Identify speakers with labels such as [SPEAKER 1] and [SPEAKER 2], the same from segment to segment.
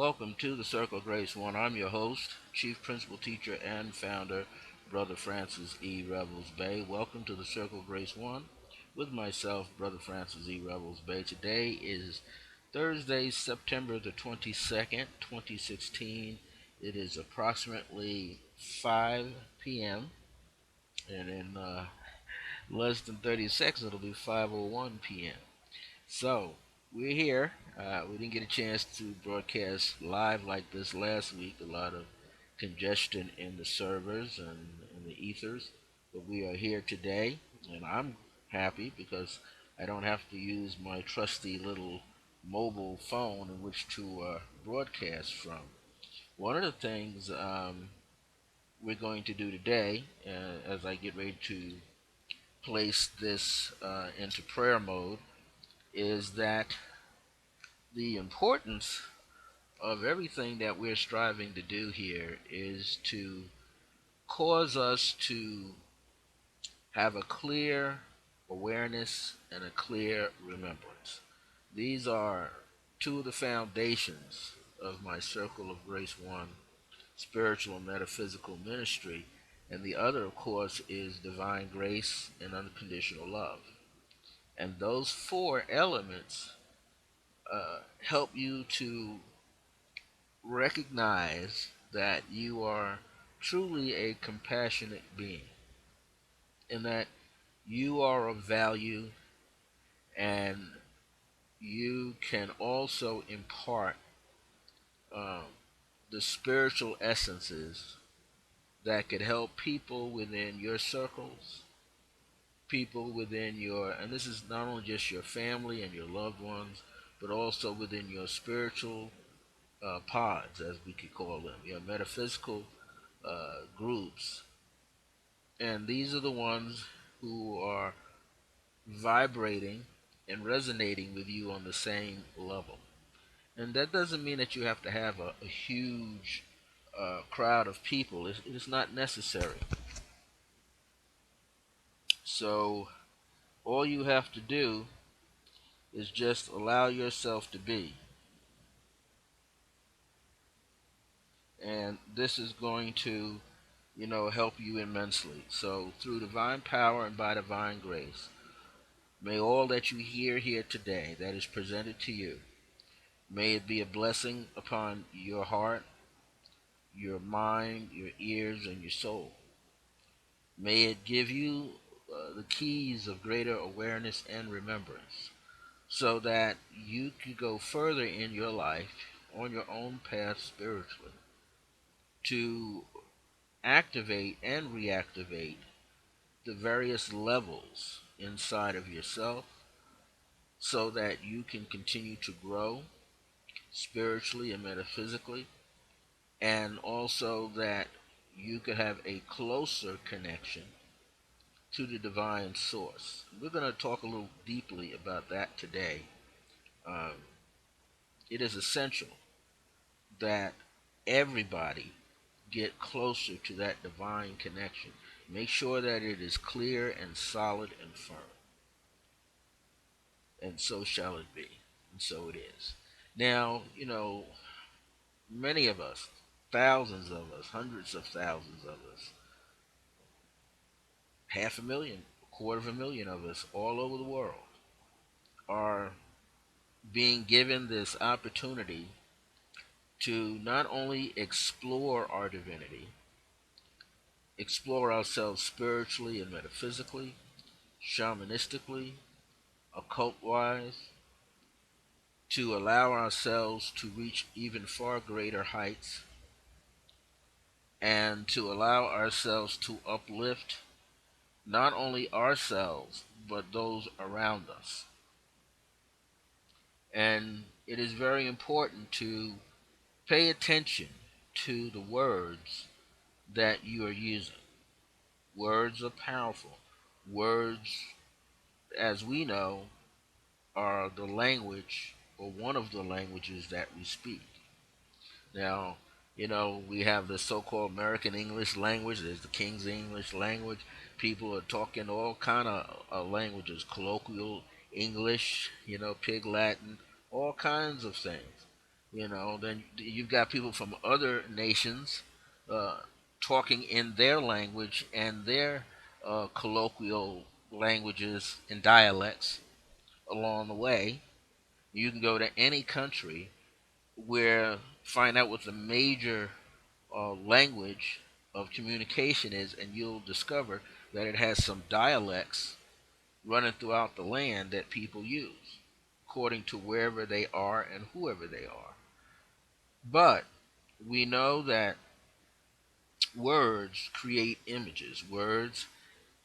[SPEAKER 1] Welcome to the Circle of Grace One. I'm your host, Chief Principal Teacher and Founder, Brother Francis E. Revels-Bey. Welcome to the Circle of Grace One with myself, Brother Francis E. Revels-Bey. Today is Thursday, September the 22nd, 2016. It is approximately 5 p.m. and in less than 30 seconds it'll be 5:01 p.m. So we're here. We didn't get a chance to broadcast live like this last week. A lot of congestion in the servers and in the ethers, but we are here today, and I'm happy because I don't have to use my trusty little mobile phone in which to broadcast from. One of the things we're going to do today, as I get ready to place this into prayer mode, is that the importance of everything that we're striving to do here is to cause us to have a clear awareness and a clear remembrance. These are two of the foundations of my Circle of Grace One spiritual and metaphysical ministry, and the other, of course, is divine grace and unconditional love. And those four elements help you to recognize that you are truly a compassionate being and that you are of value, and you can also impart um, the spiritual essences that could help people within your circles, people within your, and this is not only just your family and your loved ones, but also within your spiritual pods, as we could call them, your metaphysical groups. And these are the ones who are vibrating and resonating with you on the same level. And that doesn't mean that you have to have a huge crowd of people. It's not necessary. So all you have to do is just allow yourself to be. And this is going to, help you immensely. So through divine power and by divine grace, may all that you hear here today that is presented to you, may it be a blessing upon your heart, your mind, your ears, and your soul. May it give you the keys of greater awareness and remembrance so that you can go further in your life on your own path spiritually to activate and reactivate the various levels inside of yourself so that you can continue to grow spiritually and metaphysically, and also that you could have a closer connection to the divine source. We're going to talk a little deeply about that today. Um, it is essential that everybody get closer to that divine connection. Make sure that it is clear and solid and firm. And so shall it be. And so it is. Now, many of us, thousands of us, hundreds of thousands of us, half a million, a quarter of a million of us all over the world are being given this opportunity to not only explore our divinity, explore ourselves spiritually and metaphysically, shamanistically, occult wise, to allow ourselves to reach even far greater heights, and to allow ourselves to uplift not only ourselves but those around us. And it is very important to pay attention to the words that you are using. Words are powerful. Words, as we know, are the language or one of the languages that we speak. Now, we have the so-called American English language. There's the King's English language. People are talking all kind of languages, colloquial English, Pig Latin, all kinds of things. Then you've got people from other nations uh, talking in their language and their colloquial languages and dialects along the way. You can go to any country where find out what the major language of communication is, and you'll discover that it has some dialects running throughout the land that people use according to wherever they are and whoever they are. But we know that words create images. Words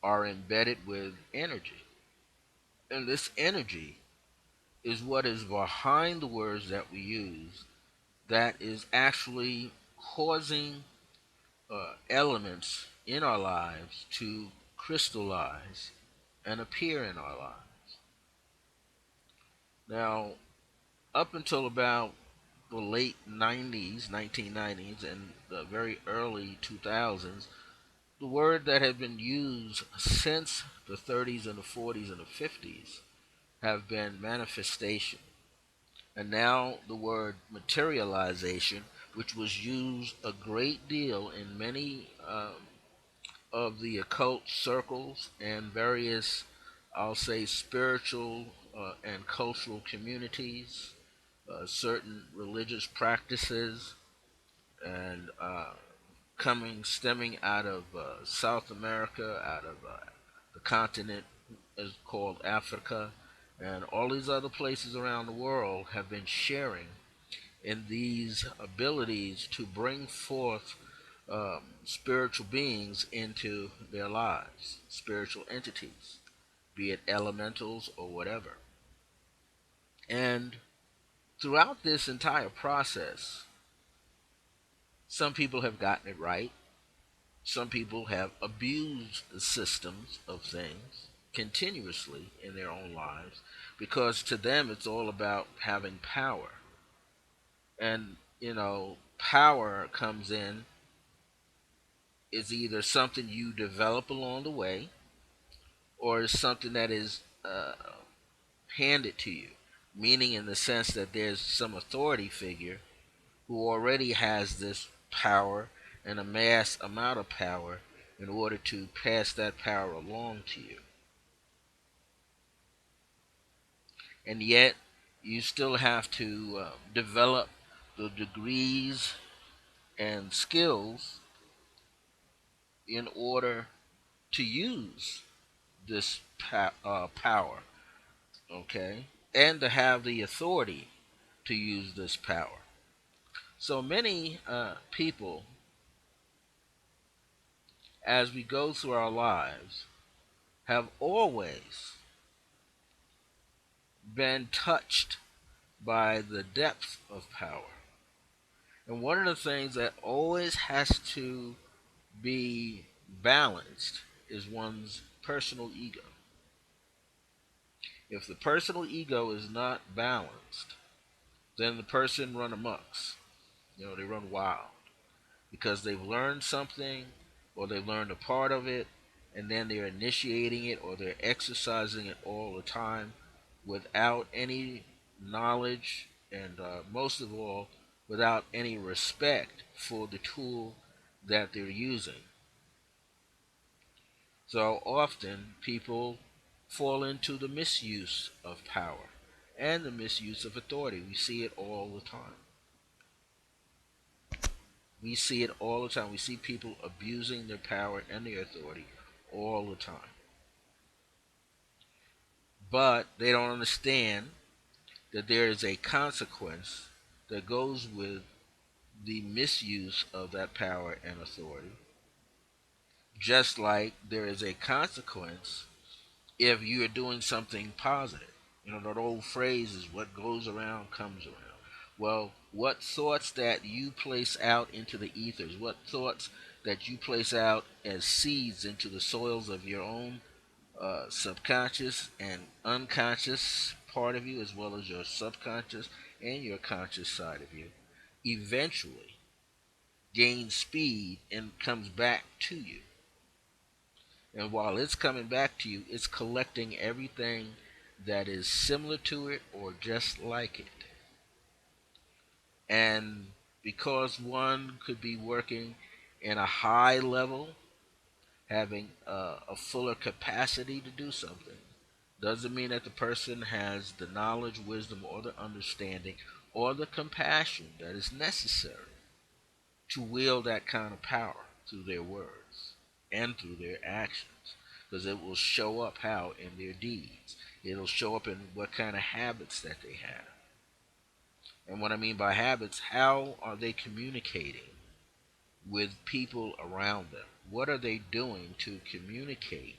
[SPEAKER 1] are embedded with energy. And this energy is what is behind the words that we use that is actually causing elements in our lives to crystallize and appear in our lives. Now, up until about the late 90s, 1990s, and the very early 2000s, the word that had been used since the 30s and the 40s and the 50s have been manifestation. And now the word materialization, which was used a great deal in many of the occult circles and various, I'll say, spiritual and cultural communities, certain religious practices, and stemming out of South America, out of the continent is called Africa, and all these other places around the world have been sharing in these abilities to bring forth spiritual beings into their lives, spiritual entities, be it elementals or whatever. And throughout this entire process, some people have gotten it right. Some people have abused the systems of things continuously in their own lives because to them it's all about having power. And, power comes in is either something you develop along the way or is something that is handed to you, meaning in the sense that there's some authority figure who already has this power and a mass amount of power in order to pass that power along to you. And yet, you still have to develop the degrees and skills in order to use this power, okay? And to have the authority to use this power. So many people, as we go through our lives, have always been touched by the depth of power. And one of the things that always has to be balanced is one's personal ego. If the personal ego is not balanced, then the person run amucks. They run wild because they've learned something or they've learned a part of it and then they're initiating it or they're exercising it all the time without any knowledge and most of all without any respect for the tool that they're using. So often people fall into the misuse of power and the misuse of authority. We see it all the time. We see it all the time. We see people abusing their power and their authority all the time. But they don't understand that there is a consequence that goes with the misuse of that power and authority. Just like there is a consequence if you are doing something positive. That old phrase is what goes around comes around. Well, what thoughts that you place out into the ethers, what thoughts that you place out as seeds into the soils of your own subconscious and unconscious part of you, as well as your subconscious and your conscious side of you, eventually gains speed and comes back to you. And while it's coming back to you, it's collecting everything that is similar to it or just like it. And because one could be working in a high level, having a fuller capacity to do something, doesn't mean that the person has the knowledge, wisdom, or the understanding or the compassion that is necessary to wield that kind of power through their words and through their actions. Because it will show up how in their deeds. It'll show up in what kind of habits that they have. And what I mean by habits, how are they communicating with people around them? What are they doing to communicate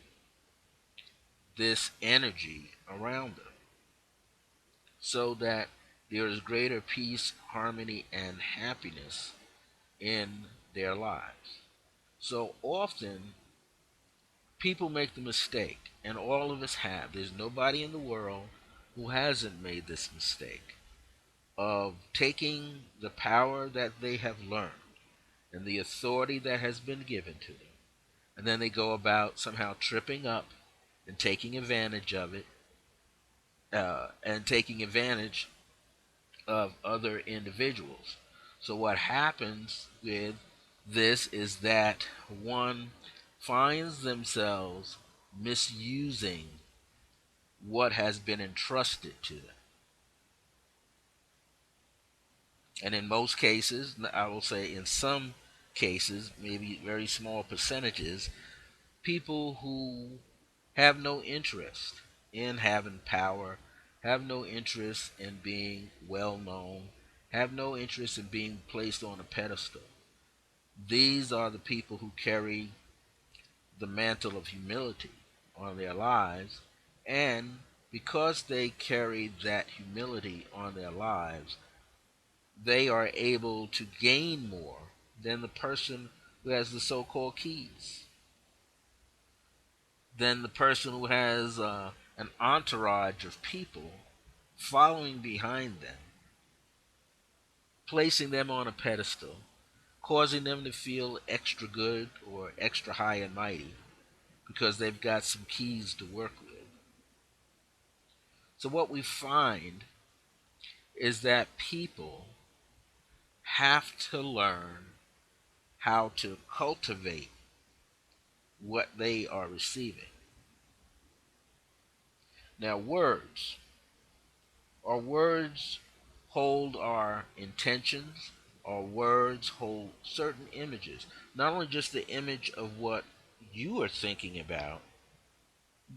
[SPEAKER 1] this energy around them so that there is greater peace, harmony, and happiness in their lives? So often, people make the mistake, and all of us have. There's nobody in the world who hasn't made this mistake of taking the power that they have learned and the authority that has been given to them, and then they go about somehow tripping up and taking advantage of it, and taking advantage of other individuals. So, what happens with this is that one finds themselves misusing what has been entrusted to them. And in most cases, I will say in some cases, maybe very small percentages, people who have no interest in having power, have no interest in being well known, have no interest in being placed on a pedestal. These are the people who carry the mantle of humility on their lives, and because they carry that humility on their lives, they are able to gain more than the person who has the so called keys, than the person who has an entourage of people following behind them, placing them on a pedestal, causing them to feel extra good or extra high and mighty because they've got some keys to work with. So, what we find is that people have to learn how to cultivate what they are receiving. Now, words hold our intentions, our words hold certain images. Not only just the image of what you are thinking about,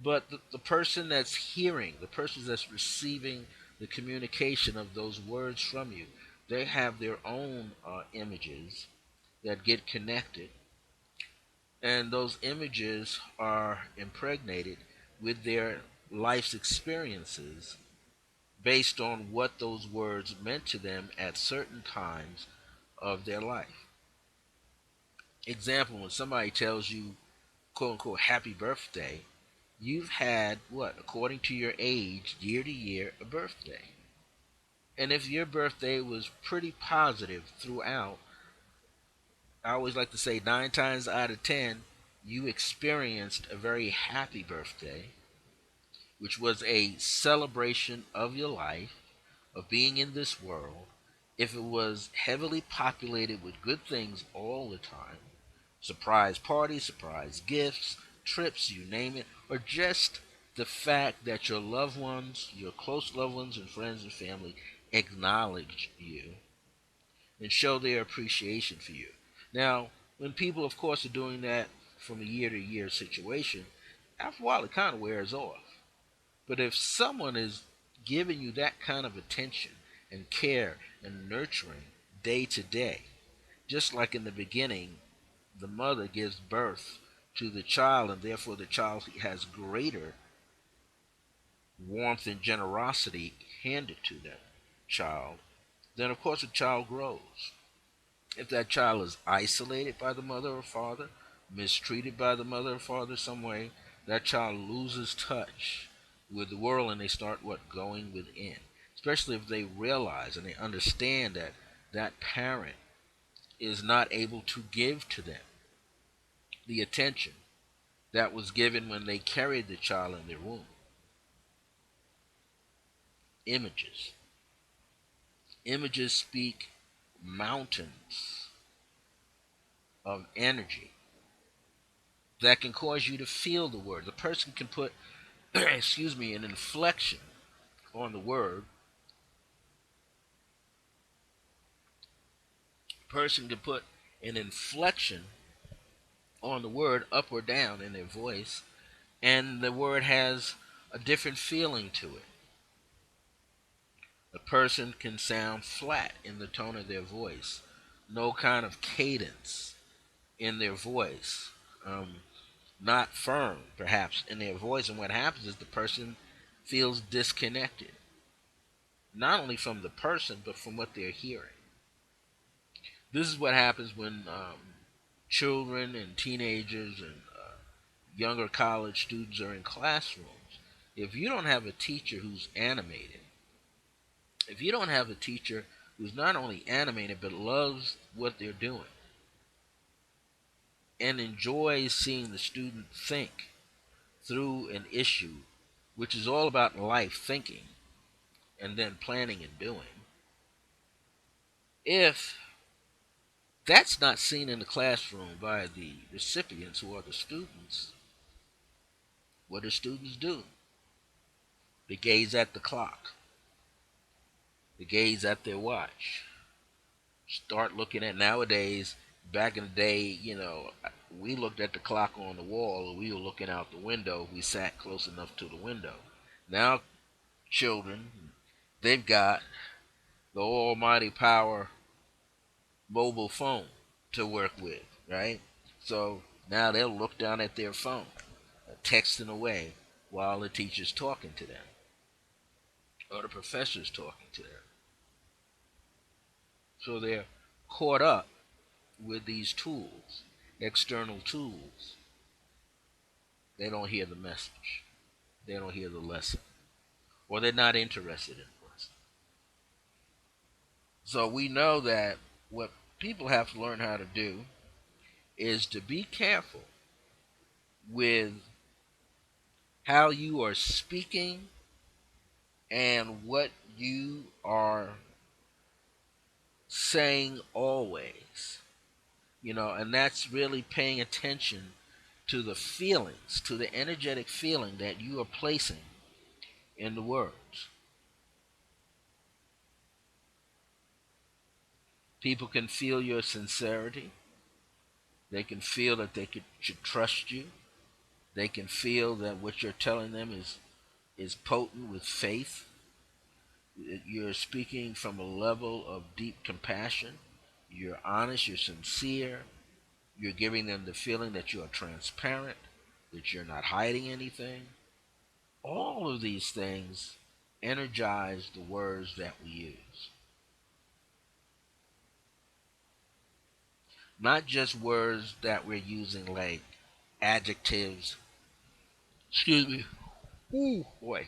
[SPEAKER 1] but the person that's hearing, the person that's receiving the communication of those words from you, they have their own images that get connected, and those images are impregnated with their life's experiences based on what those words meant to them at certain times of their life. Example, when somebody tells you, quote unquote, happy birthday, you've had what, according to your age, year to year, a birthday. And if your birthday was pretty positive throughout, I always like to say 9 times out of 10, you experienced a very happy birthday, which was a celebration of your life, of being in this world. If it was heavily populated with good things all the time, surprise parties, surprise gifts, trips, you name it, or just the fact that your loved ones, your close loved ones and friends and family acknowledge you and show their appreciation for you. Now, when people, of course, are doing that from a year to year situation, after a while it kind of wears off. But if someone is giving you that kind of attention and care and nurturing day to day, just like in the beginning, the mother gives birth to the child, and therefore the child has greater warmth and generosity handed to that child, then of course the child grows. If that child is isolated by the mother or father, mistreated by the mother or father some way, that child loses touch with the world and they start what, going within. Especially if they realize and they understand that that parent is not able to give to them the attention that was given when they carried the child in their womb. Images. Images speak mountains of energy that can cause you to feel the word. The person can put, excuse me, an inflection on the word. A person can put an inflection on the word up or down in their voice, and the word has a different feeling to it. A person can sound flat in the tone of their voice, no kind of cadence in their voice, not firm perhaps in their voice. And what happens is the person feels disconnected, not only from the person, but from what they're hearing. This is what happens when children and teenagers and younger college students are in classrooms. If you don't have a teacher who's animated, if you don't have a teacher who's not only animated but loves what they're doing and enjoys seeing the student think through an issue, which is all about life thinking and then planning and doing, if that's not seen in the classroom by the recipients who are the students, what do students do? They gaze at the clock, they gaze at their watch, start looking at nowadays. Back in the day, we looked at the clock on the wall, or we were looking out the window. We sat close enough to the window. Now, children, they've got the almighty power mobile phone to work with, right? So now they'll look down at their phone, texting away while the teacher's talking to them or the professor's talking to them. So they're caught up with these tools, external tools. They don't hear the message. They don't hear the lesson. Or they're not interested in the lesson. So we know that what people have to learn how to do is to be careful with how you are speaking and what you are saying always. And that's really paying attention to the feelings, to the energetic feeling that you are placing in the words. People can feel your sincerity. They can feel that should trust you. They can feel that what you're telling them is potent with faith. You're speaking from a level of deep compassion. You're honest, you're sincere. You're giving them the feeling that you are transparent, that you're not hiding anything. All of these things energize the words that we use. Not just words that we're using like adjectives. Excuse me. Ooh, boy,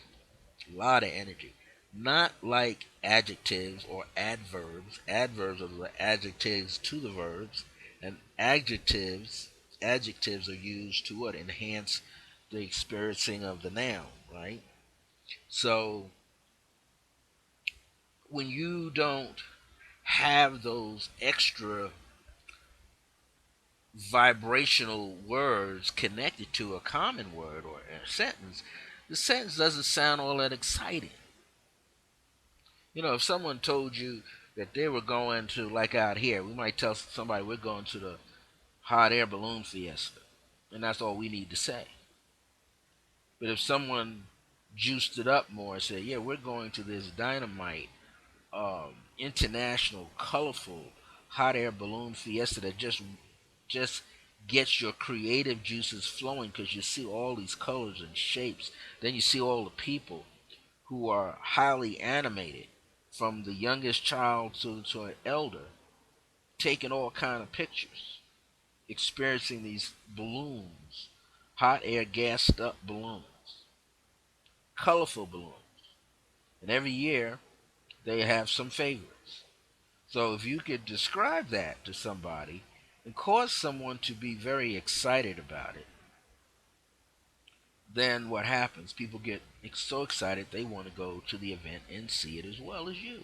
[SPEAKER 1] a lot of energy. Not like adjectives or adverbs. Adverbs are the adjectives to the verbs, and adjectives are used to what? Enhance the experiencing of the noun, right? So when you don't have those extra vibrational words connected to a common word or a sentence, the sentence doesn't sound all that exciting. If someone told you that they were going to, like out here, we might tell somebody we're going to the hot air balloon fiesta, and that's all we need to say. But if someone juiced it up more and said, yeah, we're going to this dynamite, international, colorful hot air balloon fiesta that just gets your creative juices flowing because you see all these colors and shapes. Then you see all the people who are highly animated, from the youngest child to an elder, taking all kind of pictures, experiencing these balloons, hot air gassed up balloons, colorful balloons. And every year they have some favorites. So if you could describe that to somebody and cause someone to be very excited about it, then what happens? People get so excited they want to go to the event and see it as well as you.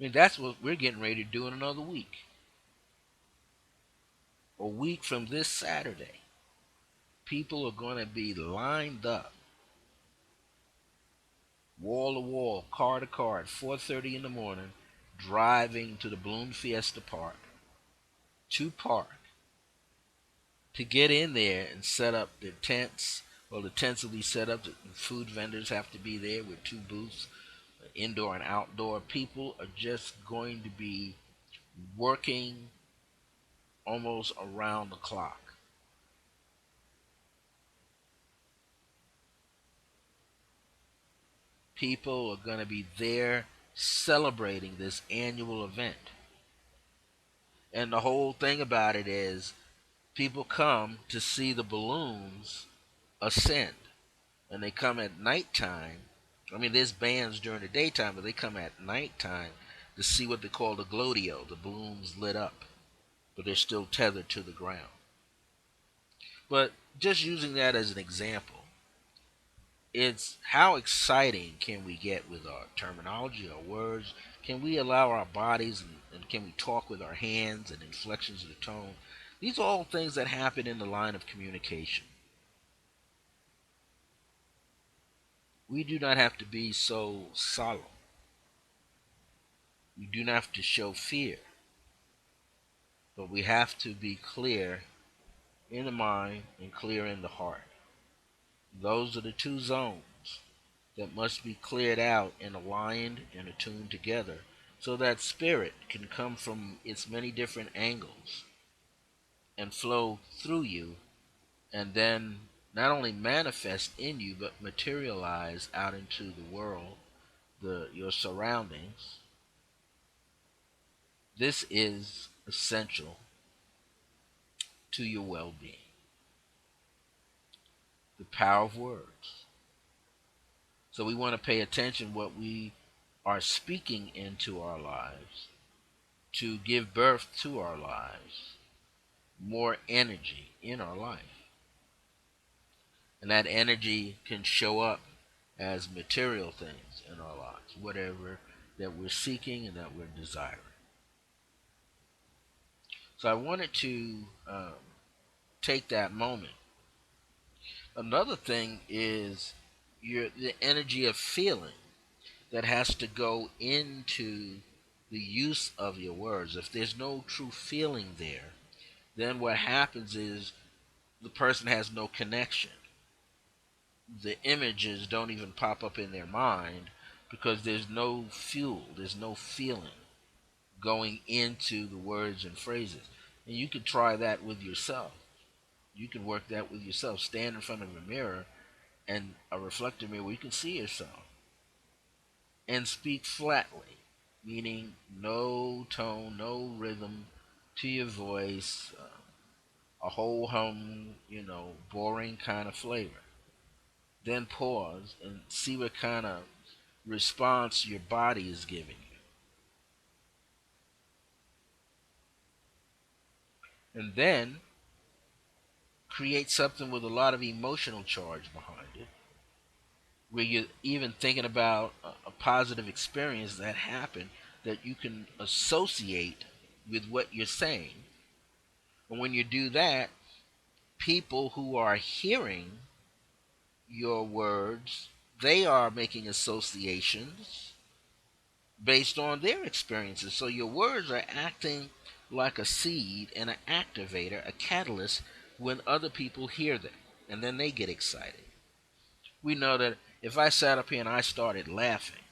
[SPEAKER 1] I mean, that's what we're getting ready to do in another week. A week from this Saturday, people are going to be lined up, wall to wall, car to car, at 4:30 in the morning, driving to the Bloom Fiesta Park to park to get in there and set up their tents. Well, the tents will be set up. The food vendors have to be there with two booths, indoor and outdoor. People are just going to be working almost around the clock. People are going to be there celebrating this annual event. And the whole thing about it is people come to see the balloons ascend. And they come at nighttime. I mean, there's bands during the daytime, but they come at nighttime to see what they call the glodio, the balloons lit up, but they're still tethered to the ground. But just using that as an example, it's how exciting can we get with our terminology, our words? Can we allow our bodies and can we talk with our hands and inflections of the tone? These are all things that happen in the line of communication. We do not have to be so solemn. We do not have to show fear, but we have to be clear in the mind and clear in the heart. Those are the two zones that must be cleared out and aligned and attuned together so that spirit can come from its many different angles and flow through you and then not only manifest in you but materialize out into the world, your surroundings. This is essential to your well-being. The power of words. So we want to pay attention what we are speaking into our lives to give birth to our lives, more energy in our life. And that energy can show up as material things in our lives, whatever that we're seeking and that we're desiring. So I wanted to take that moment. Another thing is the energy of feeling that has to go into the use of your words. If there's no true feeling there, then what happens is the person has no connection. The images don't even pop up in their mind because there's no fuel, there's no feeling going into the words and phrases. And you can try that with yourself. You can work that with yourself. Stand in front of a mirror and a reflector mirror where you can see yourself and speak flatly, meaning no tone, no rhythm to your voice, a whole hum, boring kind of flavor. Then pause and see what kind of response your body is giving you. And then create something with a lot of emotional charge behind it, where you're even thinking about a positive experience that happened that you can associate with what you're saying. And when you do that, people who are hearing your words, they are making associations based on their experiences. So your words are acting like a seed and an activator, a catalyst when other people hear them. And then they get excited. We know that if I sat up here and I started laughing,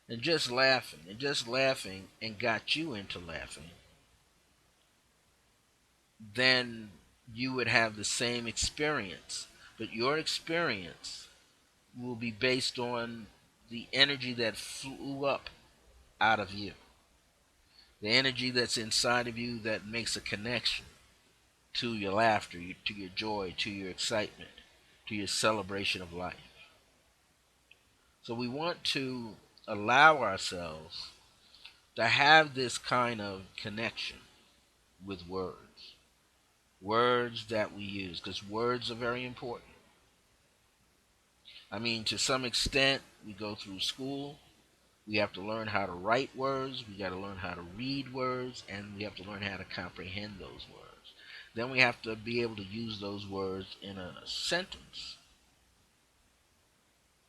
[SPEAKER 1] and just laughing, and just laughing, and got you into laughing, then you would have the same experience. But your experience will be based on the energy that flew up out of you, the energy that's inside of you that makes a connection to your laughter, to your joy, to your excitement, to your celebration of life. So we want to allow ourselves to have this kind of connection with words. Words that we use, because words are very important. I mean, to some extent, we go through school We have to learn how to write words, we got to learn how to read words, and we have to learn how to comprehend those words. Then we have to be able to use those words in a sentence.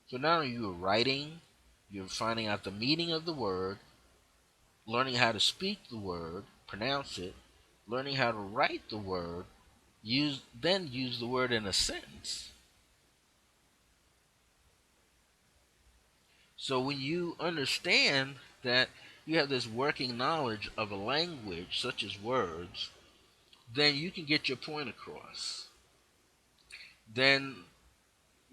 [SPEAKER 1] So not only you're writing, you're finding out the meaning of the word, learning how to speak the word, pronounce it, learning how to write the word, use the word in a sentence. So when you understand that you have this working knowledge of a language such as words, then you can get your point across. Then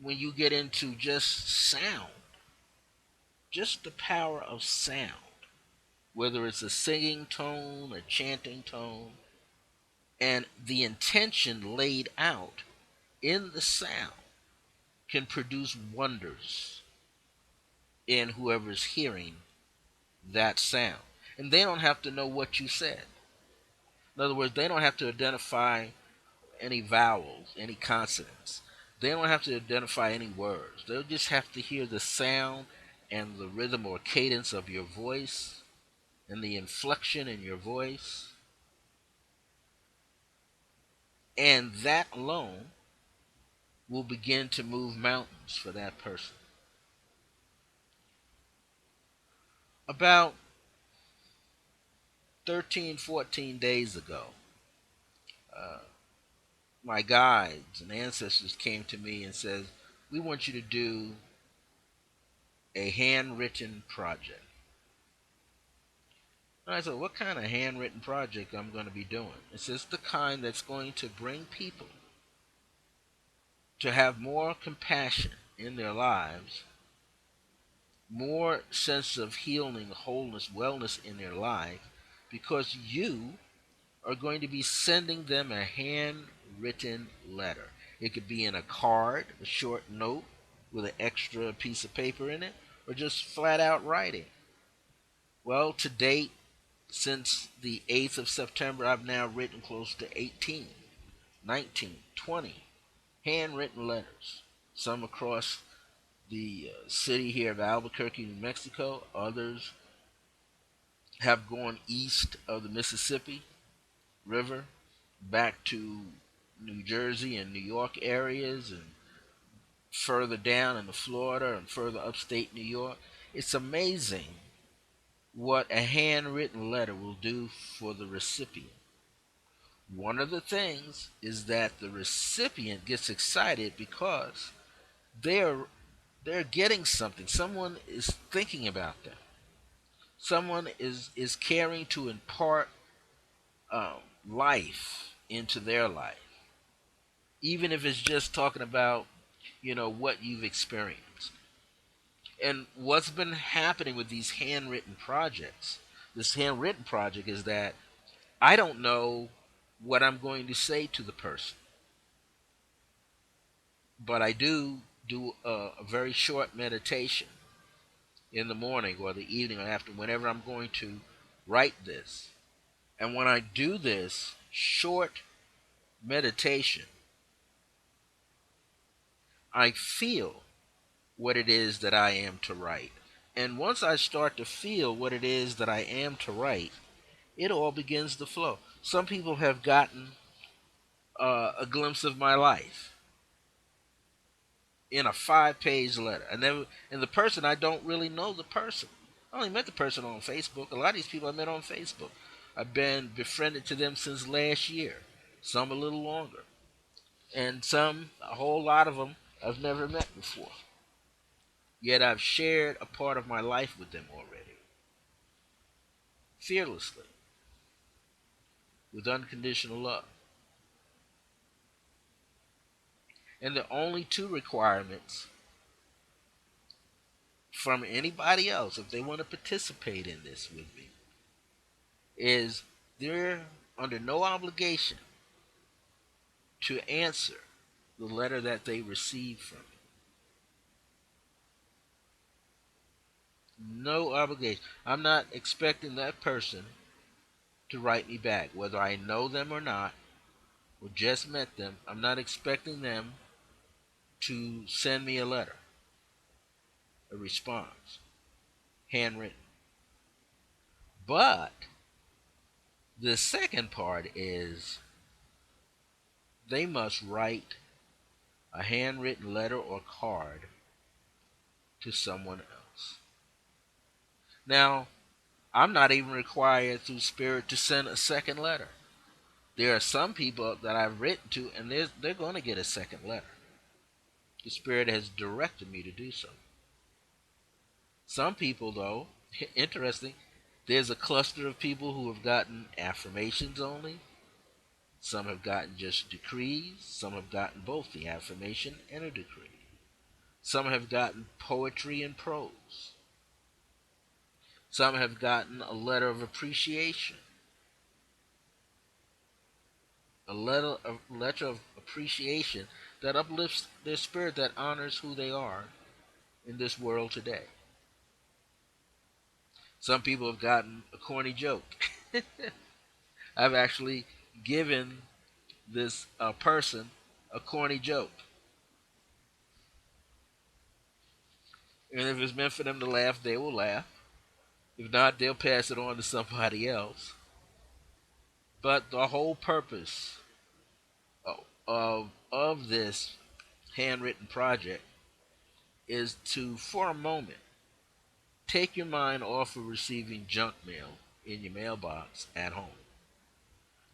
[SPEAKER 1] when you get into just sound, just the power of sound, whether it's a singing tone, a chanting tone, and the intention laid out in the sound can produce wonders in whoever's hearing that sound. And they don't have to know what you said. In other words, they don't have to identify any vowels, any consonants. They don't have to identify any words. They'll just have to hear the sound and the rhythm or cadence of your voice and the inflection in your voice. And that alone will begin to move mountains for that person. About 13, 14 days ago, uh, my guides and ancestors came to me and said, "We want you to do a handwritten project." And I said, "What kind of handwritten project I'm going to be doing?" It says the kind that's going to bring people to have more compassion in their lives, more sense of healing, wholeness, wellness in their life, because you are going to be sending them a handwritten letter. It could be in a card, a short note with an extra piece of paper in it, or just flat out writing. Well, to date, since the 8th of September, I've now written close to 18, 19, 20 handwritten letters. Some across the city here of Albuquerque, New Mexico. Others have gone east of the Mississippi River back to New Jersey and New York areas, and further down into Florida and further upstate New York. It's amazing what a handwritten letter will do for the recipient. One of the things is that the recipient gets excited because they're they're getting something. Someone is thinking about them. Someone is caring to impart um, life into their life, even if it's just talking about what you've experienced. And what's been happening with these handwritten projects, this handwritten project, is that I don't know what I'm going to say to the person, but I do a very short meditation in the morning or the evening or after, whenever I'm going to write this. And when I do this short meditation, I feel what it is that I am to write. And once I start to feel what it is that I am to write, it all begins to flow. Some people have gotten a glimpse of my life in a 5-page letter. And the person, I don't really know the person. I only met the person on Facebook. A lot of these people I met on Facebook. I've been befriended to them since last year. Some a little longer. And some, a whole lot of them, I've never met before. Yet I've shared a part of my life with them already. Fearlessly. With unconditional love. And the only two requirements from anybody else, if they want to participate in this with me, is they're under no obligation to answer the letter that they receive from me. No obligation. I'm not expecting that person to write me back, whether I know them or not, or just met them. I'm not expecting them to send me a letter, a response. handwritten. But the second part is they must write a handwritten letter or card to someone else. Now, I'm not even required through Spirit to send a second letter. There are some people that I've written to, and they're going to get a second letter. The Spirit has directed me to do so. Some people, though, interesting, there's a cluster of people who have gotten affirmations only. Some have gotten just decrees. Some have gotten both the affirmation and a decree. Some have gotten poetry and prose. Some have gotten a letter of appreciation. A letter of appreciation that uplifts their spirit, that honors who they are in this world today. Some people have gotten a corny joke. I've actually given this person a corny joke. And if it's meant for them to laugh, they will laugh. If not, they'll pass it on to somebody else. But the whole purpose of this handwritten project is to, for a moment, take your mind off of receiving junk mail in your mailbox at home.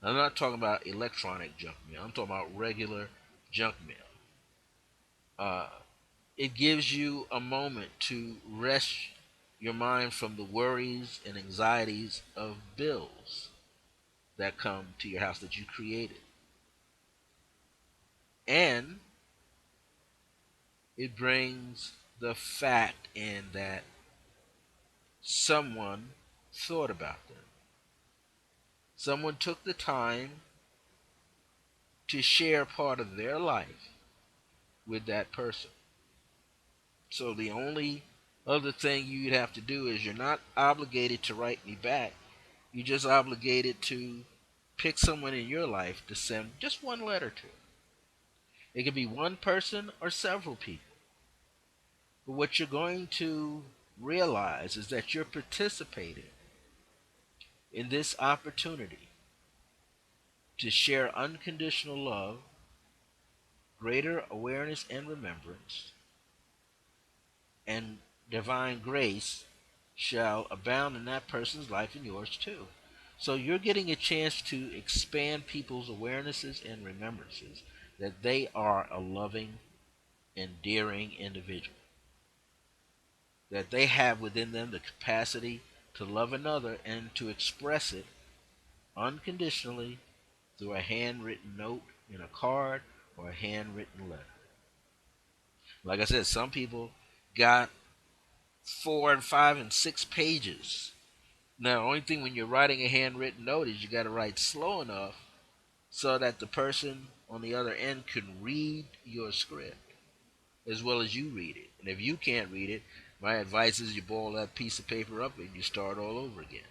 [SPEAKER 1] I'm not talking about electronic junk mail. I'm talking about regular junk mail. Uh, it gives you a moment to rest your mind from the worries and anxieties of bills that come to your house that you created. And it brings the fact in that someone thought about them. Someone took the time to share part of their life with that person. So the only other thing you'd have to do is you're not obligated to write me back. You're just obligated to pick someone in your life to send just one letter to. It could be one person or several people. But what you're going to realize is that you're participating in this opportunity to share unconditional love, greater awareness and remembrance, and divine grace shall abound in that person's life and yours too. So you're getting a chance to expand people's awarenesses and remembrances that they are a loving, endearing individual, that they have within them the capacity to love another and to express it unconditionally through a handwritten note in a card or a handwritten letter. Like I said, some people got 4 and 5 and 6 pages. Now, the only thing when you're writing a handwritten note is you got to write slow enough so that the person on the other end can read your script as well as you read it. And if you can't read it, my advice is you ball that piece of paper up and you start all over again.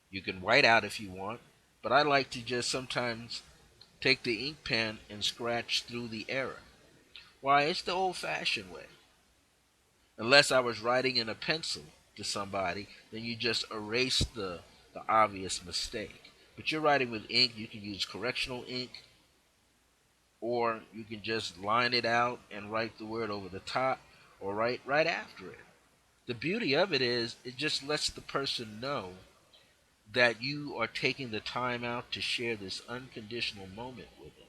[SPEAKER 1] You can white out if you want, but I like to just sometimes take the ink pen and scratch through the error. Why? It's the old fashioned way. Unless I was writing in a pencil to somebody, then you just erase the obvious mistake. But you're writing with ink, you can use correctional ink, or you can just line it out and write the word over the top, or write right after it. The beauty of it is it just lets the person know that you are taking the time out to share this unconditional moment with them.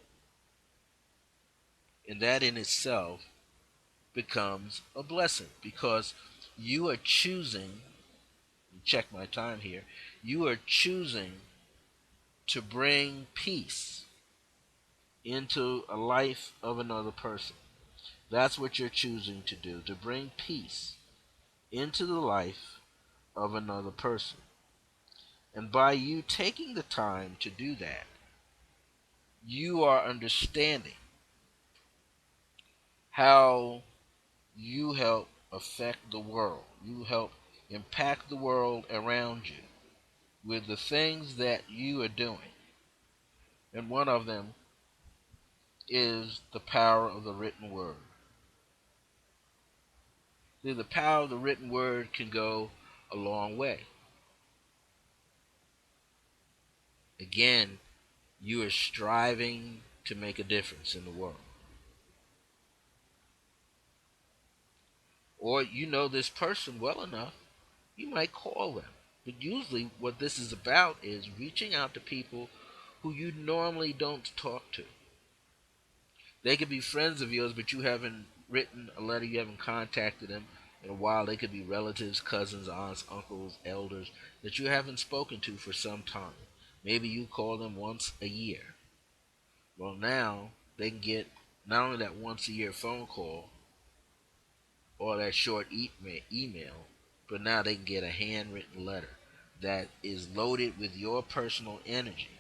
[SPEAKER 1] And that in itself becomes a blessing because you are choosing, check my time here, you are choosing to bring peace into a life of another person. That's what you're choosing to do, to bring peace into the life of another person. And by you taking the time to do that, you are understanding how you help affect the world. You help impact the world around you with the things that you are doing. And one of them is the power of the written word. The power of the written word can go a long way. Again, you are striving to make a difference in the world. Or you know this person well enough, you might call them. But usually, what this is about is reaching out to people who you normally don't talk to. They could be friends of yours, but you haven't written a letter, you haven't contacted them in a while. They could be relatives, cousins, aunts, uncles, elders that you haven't spoken to for some time. Maybe you call them once a year. Well, now they can get not only that once a year phone call or that short email, but now they can get a handwritten letter that is loaded with your personal energy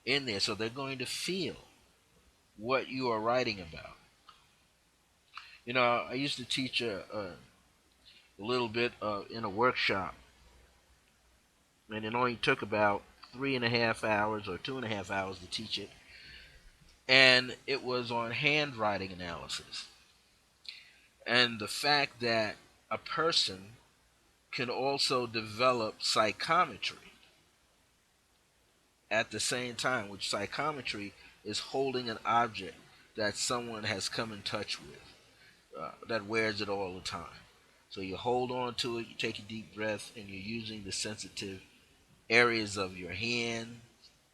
[SPEAKER 1] in there. So they're going to feel what you are writing about. You know, I used to teach a little bit in a workshop, and it only took about 3.5 hours or 2.5 hours to teach it. And it was on handwriting analysis and the fact that a person can also develop psychometry at the same time, which psychometry is holding an object that someone has come in touch with, that wears it all the time. So you hold on to it, you take a deep breath, and you're using the sensitive areas of your hand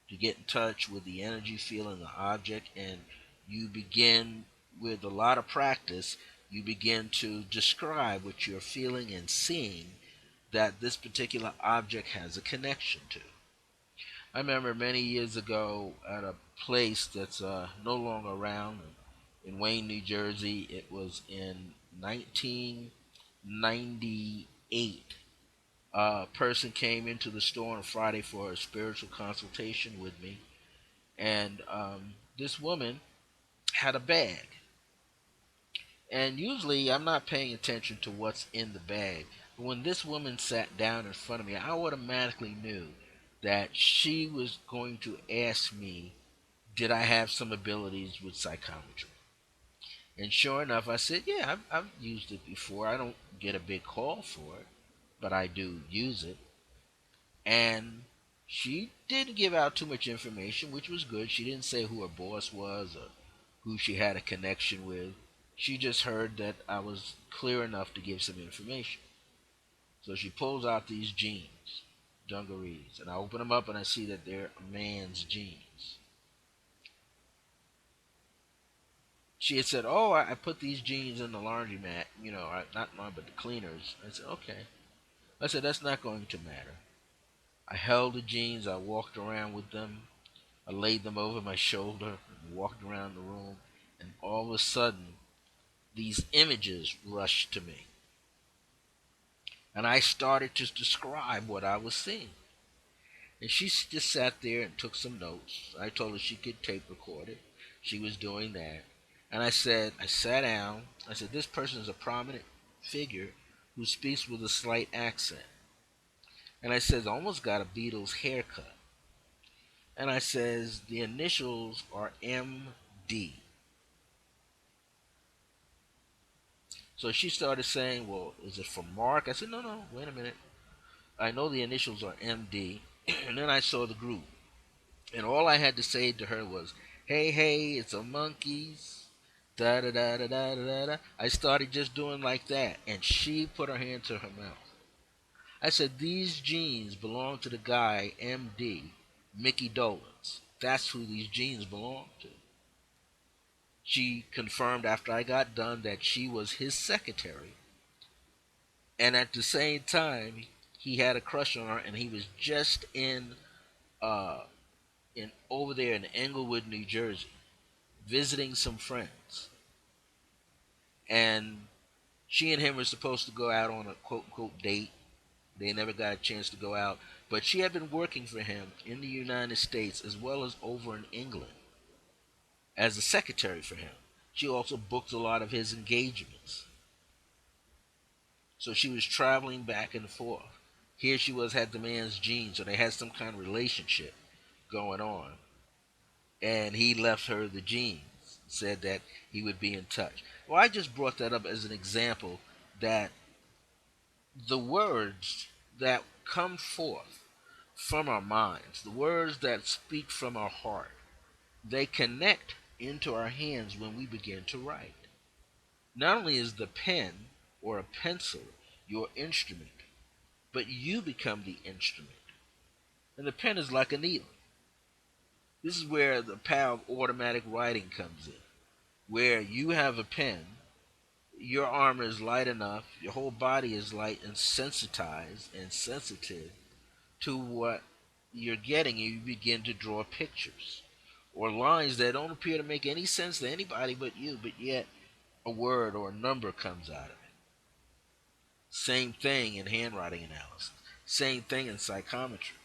[SPEAKER 1] to get in touch with the energy feeling the object, and you begin with a lot of practice. You begin to describe what you're feeling and seeing that this particular object has a connection to. I remember many years ago at a place that's no longer around in Wayne, New Jersey. It was in 1998. A person came into the store on Friday for a spiritual consultation with me, and this woman had a bag. And usually I'm not paying attention to what's in the bag. But when this woman sat down in front of me, I automatically knew that she was going to ask me, did I have some abilities with psychometry? And sure enough, I said, yeah, I've used it before. I don't get a big call for it, but I do use it. And she didn't give out too much information, which was good. She didn't say who her boss was or who she had a connection with. She just heard that I was clear enough to give some information. So she pulls out these jeans, dungarees, and I open them up and I see that they're a man's jeans. She had said, "Oh, I put these jeans in the laundromat, not mine, but the cleaners." I said, "Okay." I said, "That's not going to matter." I held the jeans, I walked around with them, I laid them over my shoulder and walked around the room, and all of a sudden, these images rushed to me. And I started to describe what I was seeing. And she just sat there and took some notes. I told her she could tape record it. She was doing that. And I sat down. I said, this person is a prominent figure who speaks with a slight accent. And I said, almost got a Beatles haircut. And I says, the initials are MD. So she started saying, well, is it for Mark? I said, no, no, wait a minute. I know the initials are MD. And then I saw the group. And all I had to say to her was, hey, hey, it's a monkeys. Da da da da da da da. I started just doing like that. And she put her hand to her mouth. I said, these jeans belong to the guy, MD, Mickey Dolenz. That's who these jeans belong to. She confirmed after I got done that she was his secretary. And at the same time, he had a crush on her, and he was just uh, in over there in Englewood, New Jersey, visiting some friends. And she and him were supposed to go out on a quote unquote date. They never got a chance to go out. But she had been working for him in the United States as well as over in England as a secretary for him. She also booked a lot of his engagements. So she was traveling back and forth. Here she was, had the man's genes, so they had some kind of relationship going on. And he left her the jeans, said that he would be in touch. Well, I just brought that up as an example that the words that come forth from our minds, the words that speak from our heart, they connect into our hands when we begin to write. Not only is the pen or a pencil your instrument, but you become the instrument. And the pen is like a needle. This is where the power of automatic writing comes in, where you have a pen, your armor is light enough, your whole body is light and sensitized and sensitive to what you're getting, and you begin to draw pictures or lines that don't appear to make any sense to anybody but you, but yet a word or a number comes out of it. Same thing in handwriting analysis. Same thing in psychometry.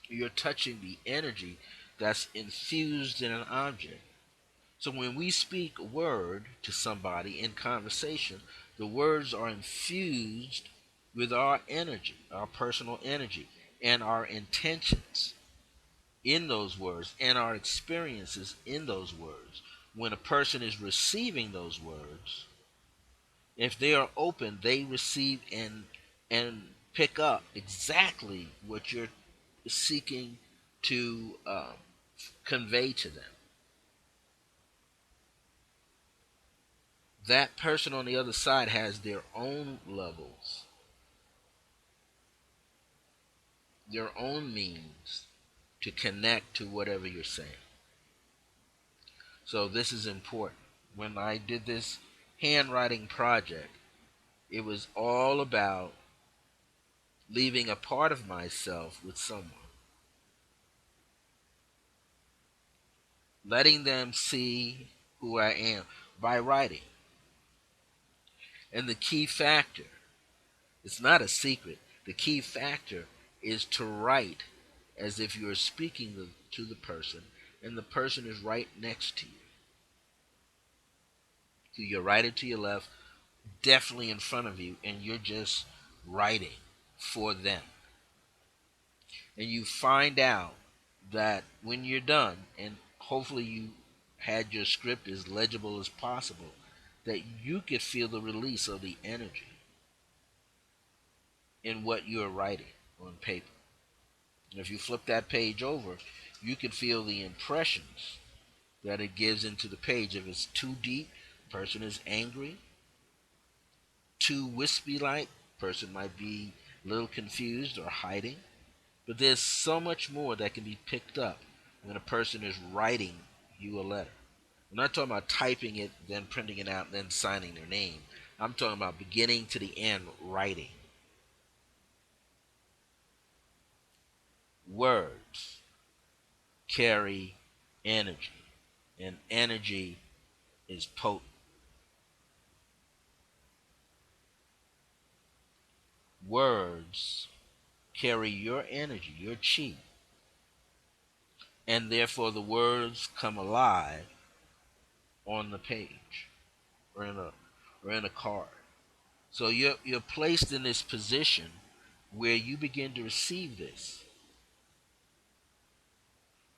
[SPEAKER 1] You're touching the energy that's infused in an object. So when we speak a word to somebody in conversation, the words are infused with our energy, our personal energy, and our intentions in those words, and our experiences in those words. When a person is receiving those words, if they are open, they receive and pick up exactly what you're seeking to convey to them. That person on the other side has their own levels, their own means to connect to whatever you're saying. So this is important. When I did this handwriting project, it was all about leaving a part of myself with someone, letting them see who I am by writing. And the key factor, it's not a secret, the key factor is to write as if you're speaking to the person and the person is right next to you. To your right or to your left, definitely in front of you, and you're just writing for them. And you find out that when you're done, and hopefully you had your script as legible as possible, that you could feel the release of the energy in what you're writing on paper. And if you flip that page over, you can feel the impressions that it gives into the page. If it's too deep, the person is angry. Too wispy like, person might be a little confused or hiding. But there's so much more that can be picked up when a person is writing you a letter. I'm not talking about typing it, then printing it out, and then signing their name. I'm talking about beginning to the end writing. Words carry energy, and energy is potent. Words carry your energy, your chi, and therefore the words come alive on the page or in a card. So you're placed in this position where you begin to receive this,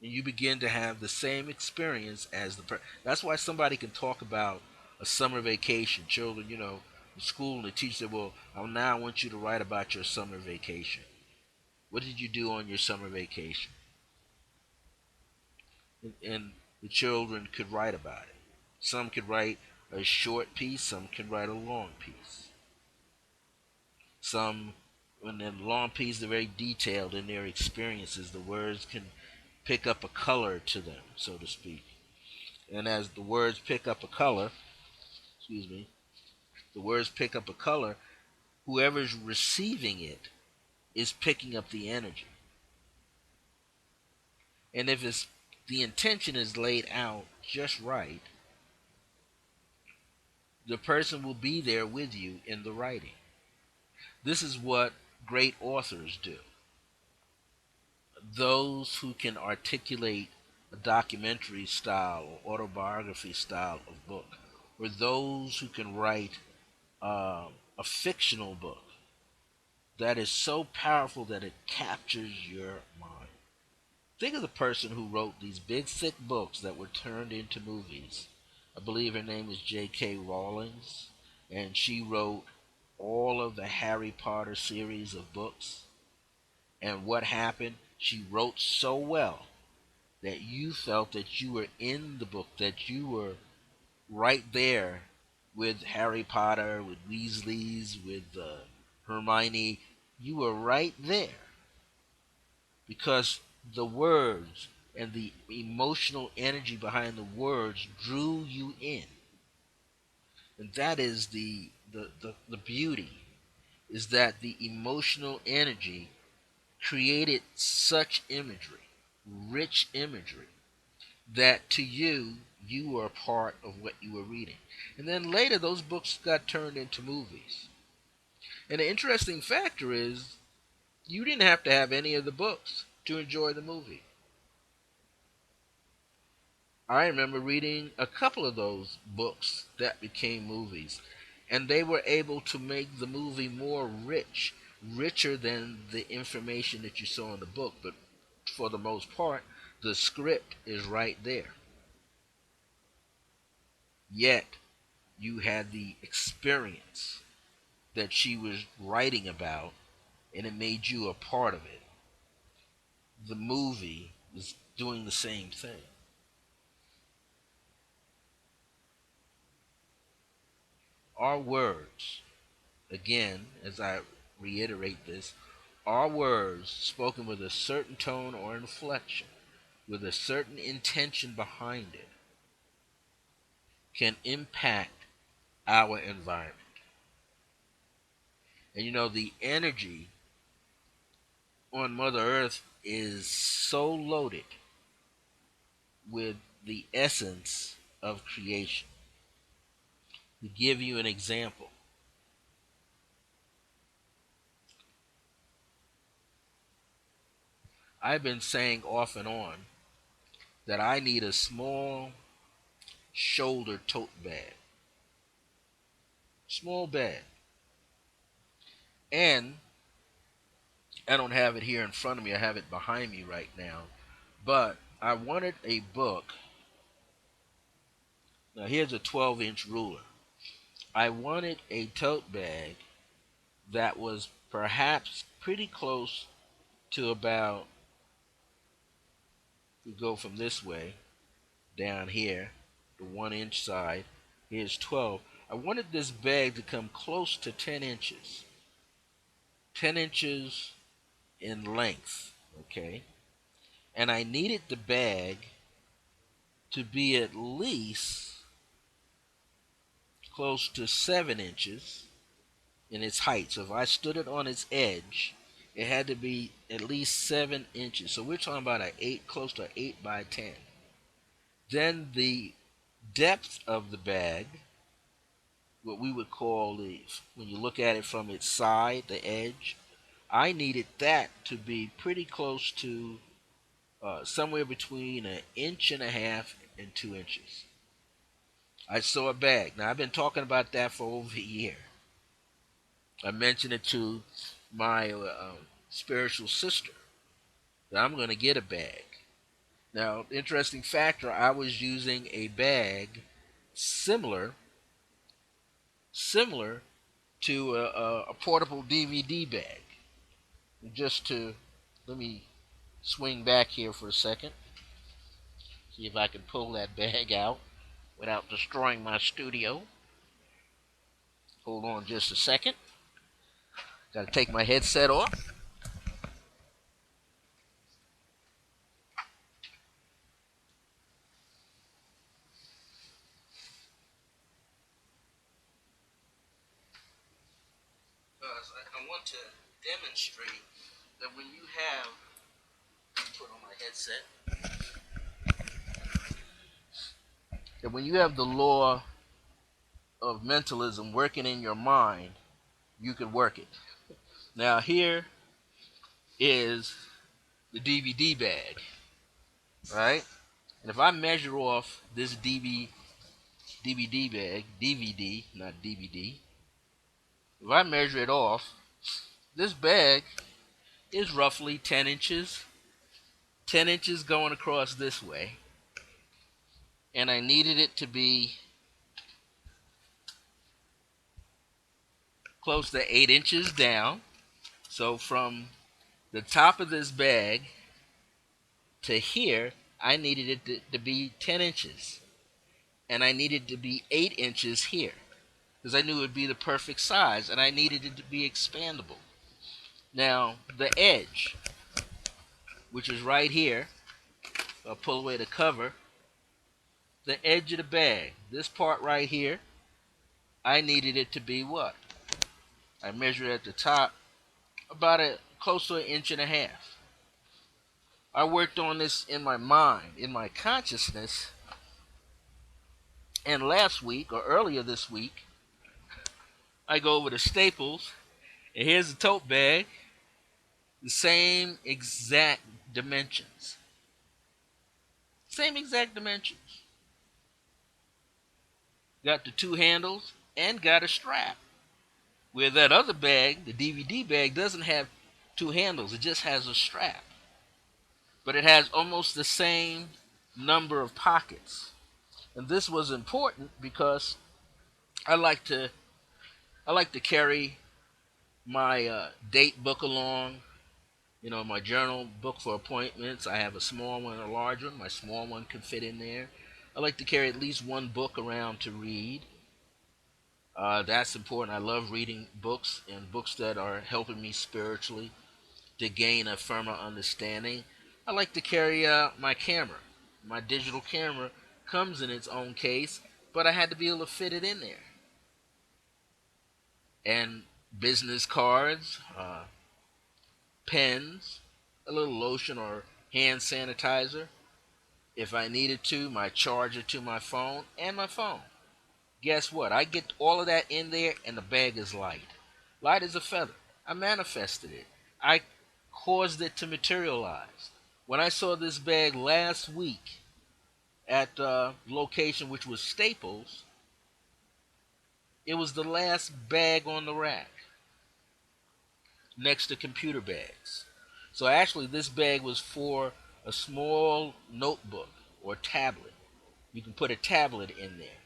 [SPEAKER 1] and you begin to have the same experience as That's why somebody can talk about a summer vacation. Children, in school, and the teacher said, "Well, now I want you to write about your summer vacation. What did you do on your summer vacation?" And the children could write about it. Some could write a short piece. Some could write a long piece. Some, when the long piece, they're very detailed in their experiences. The words can pick up a color to them, so to speak. And as the words pick up a color, excuse me, the words pick up a color, whoever's receiving it is picking up the energy. And if the intention is laid out just right, the person will be there with you in the writing. This is what great authors do. Those who can articulate a documentary style or autobiography style of book, or those who can write a fictional book that is so powerful that it captures your mind. Think of the person who wrote these big, thick books that were turned into movies. I believe her name is J.K. Rowling, and she wrote all of the Harry Potter series of books. And what happened? She wrote so well that you felt that you were in the book, that you were right there with Harry Potter, with Weasley's, with Hermione. You were right there because the words and the emotional energy behind the words drew you in. And that is the beauty, is that the emotional energy created such imagery, rich imagery, that to you, you were a part of what you were reading. And then later, those books got turned into movies. And the interesting factor is, you didn't have to have any of the books to enjoy the movie. I remember reading a couple of those books that became movies, and they were able to make the movie more rich, richer than the information that you saw in the book. But for the most part, the script is right there. Yet, you had the experience that she was writing about, and it made you a part of it. The movie was doing the same thing. Our words, again, as I reiterate this, our words spoken with a certain tone or inflection, with a certain intention behind it, can impact our environment. And the energy on Mother Earth is so loaded with the essence of creation. To give you an example, I've been saying off and on that I need a small shoulder tote bag. Small bag. And I don't have it here in front of me, I have it behind me right now. But I wanted a book. Now, here's a 12-inch ruler. I wanted a tote bag that was perhaps pretty close to about, we go from this way down here, the 1 inch side. Here's 12. I wanted this bag to come close to 10 inches. 10 inches in length, okay? And I needed the bag to be at least close to 7 inches in its height. So if I stood it on its edge, it had to be at least 7 inches. So we're talking about a 8, close to 8 by 10. Then the depth of the bag, what we would call when you look at it from its side, the edge, I needed that to be pretty close to somewhere between an inch and a half and 2 inches. I saw a bag. Now, I've been talking about that for over a year. I mentioned it to my spiritual sister that I'm going to get a bag. Now, interesting factor, I was using a bag similar to a portable DVD bag. Just to, let me swing back here for a second, see if I can pull that bag out without destroying my studio. Hold on just a second. Got to take my headset off. Because I want to demonstrate that when you have, put on my headset, that when you have the law of mentalism working in your mind, you can work it. Now, here is the DVD bag, right? And if I measure off this DVD bag, DVD, not DVD, if I measure it off, this bag is roughly 10 inches, 10 inches going across this way. And I needed it to be close to 8 inches down. So from the top of this bag to here, I needed it to be 10 inches. And I needed to be 8 inches here because I knew it would be the perfect size, and I needed it to be expandable. Now, the edge, which is right here, I'll pull away the cover, the edge of the bag, this part right here, I needed it to be what? I measured at the top about close to 1.5 inches. I worked on this in my mind, in my consciousness, and last week or earlier this week, I go over to Staples, and here's the tote bag, the same exact dimensions. Same exact dimensions. Got the two handles and got a strap. Where that other bag, the DVD bag, doesn't have two handles, it just has a strap. But it has almost the same number of pockets. And this was important because I like to carry my date book along. My journal book for appointments. I have a small one and a large one. My small one can fit in there. I like to carry at least one book around to read. That's important. I love reading books and books that are helping me spiritually to gain a firmer understanding. I like to carry my camera. My digital camera comes in its own case, but I had to be able to fit it in there. And business cards, pens, a little lotion or hand sanitizer. If I needed to, my charger to my phone, and my phone. Guess what? I get all of that in there, and the bag is light. Light as a feather. I manifested it. I caused it to materialize. When I saw this bag last week at location, which was Staples, it was the last bag on the rack next to computer bags. So actually, this bag was for a small notebook or tablet. You can put a tablet in there,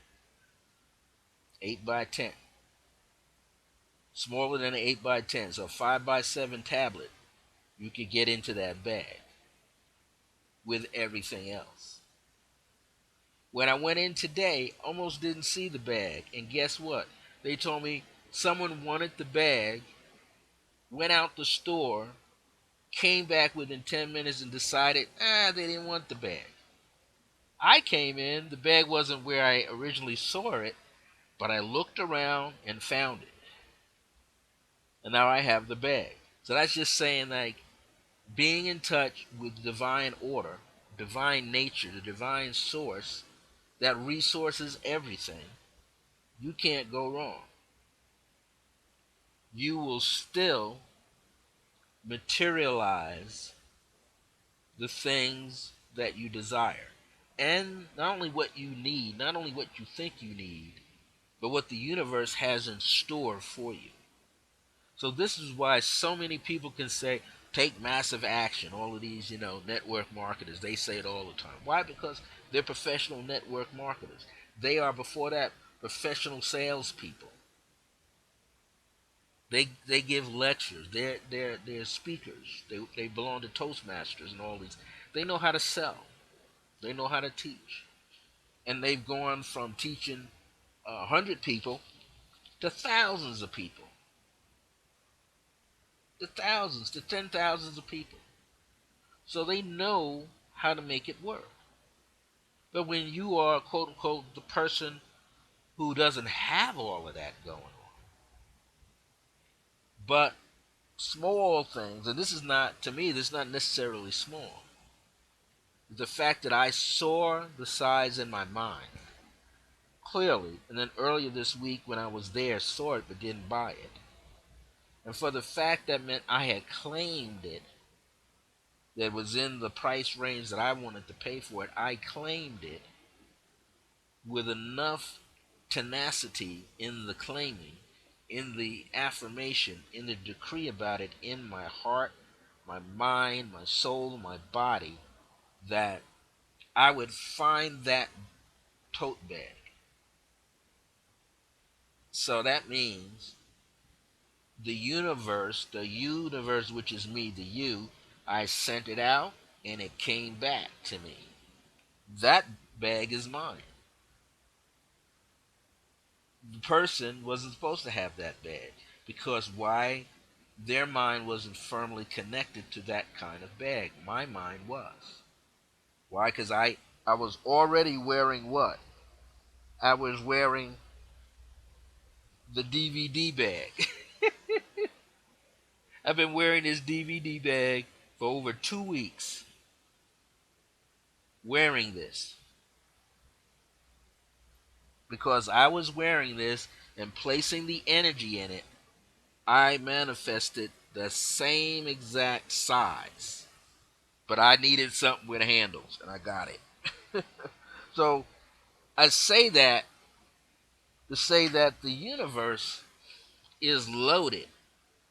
[SPEAKER 1] 8 by 10, smaller than an 8 by 10. So a 5 by 7 tablet, you could get into that bag with everything else. When I went in today, almost didn't see the bag, and guess what? They told me someone wanted the bag, went out the store, came back within 10 minutes and decided, they didn't want the bag. I came in, the bag wasn't where I originally saw it, but I looked around and found it. And now I have the bag. So that's just saying, like, being in touch with divine order, divine nature, the divine source that resources everything, you can't go wrong. You will still materialize the things that you desire. And not only what you need, not only what you think you need, but what the universe has in store for you. So this is why so many people can say, take massive action. All of these, network marketers, they say it all the time. Why? Because they're professional network marketers. They are, before that, professional salespeople. They give lectures. They're speakers. They belong to Toastmasters and all these. They know how to sell. They know how to teach. And they've gone from teaching 100 people to thousands of people. To thousands, to 10,000s of people. So they know how to make it work. But when you are, quote unquote, the person who doesn't have all of that going on, but small things, and this is not, to me, this is not necessarily small. The fact that I saw the size in my mind clearly, and then earlier this week when I was there, saw it but didn't buy it. And for the fact that meant I had claimed it, that was in the price range that I wanted to pay for it, I claimed it with enough tenacity in the claiming, in the affirmation, in the decree about it in my heart, my mind, my soul, my body, that I would find that tote bag. So that means the universe, which is me, the you, I sent it out and it came back to me. That bag is mine. The person wasn't supposed to have that bag because why? Their mind wasn't firmly connected to that kind of bag. My mind was. Why? Because I was already wearing what? I was wearing the DVD bag. I've been wearing this DVD bag for over 2 weeks, wearing this because I was wearing this and placing the energy in it. I manifested the same exact size, but I needed something with handles, and I got it. So I say that to say that the universe is loaded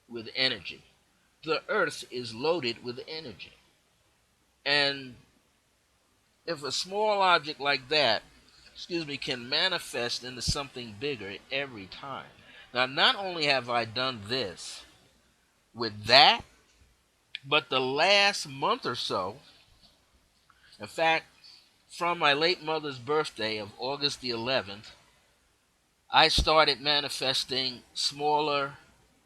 [SPEAKER 1] with energy. The earth is loaded with energy. And if a small object like that, can manifest into something bigger every time. Now, not only have I done this with that, but the last month or so, in fact, from my late mother's birthday of August the 11th, I started manifesting smaller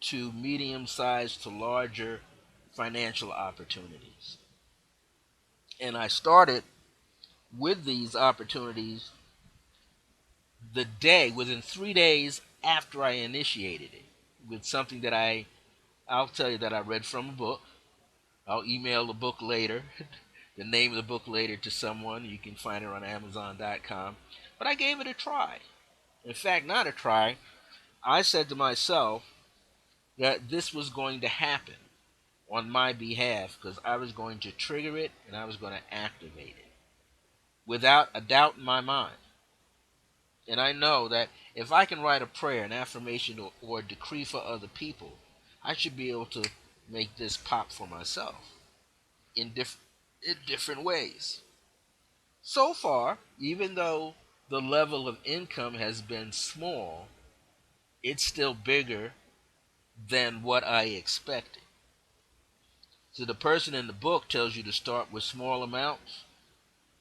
[SPEAKER 1] to medium sized to larger financial opportunities. And I started with these opportunities within 3 days after I initiated it, with something that I'll tell you that I read from a book. I'll email the book later, the name of the book later to someone. You can find it on Amazon.com. But I gave it a try. In fact, not a try. I said to myself that this was going to happen on my behalf because I was going to trigger it and I was going to activate it without a doubt in my mind. And I know that if I can write a prayer, an affirmation, or a decree for other people, I should be able to make this pop for myself in different ways. So far, even though the level of income has been small, it's still bigger than what I expected. So the person in the book tells you to start with small amounts,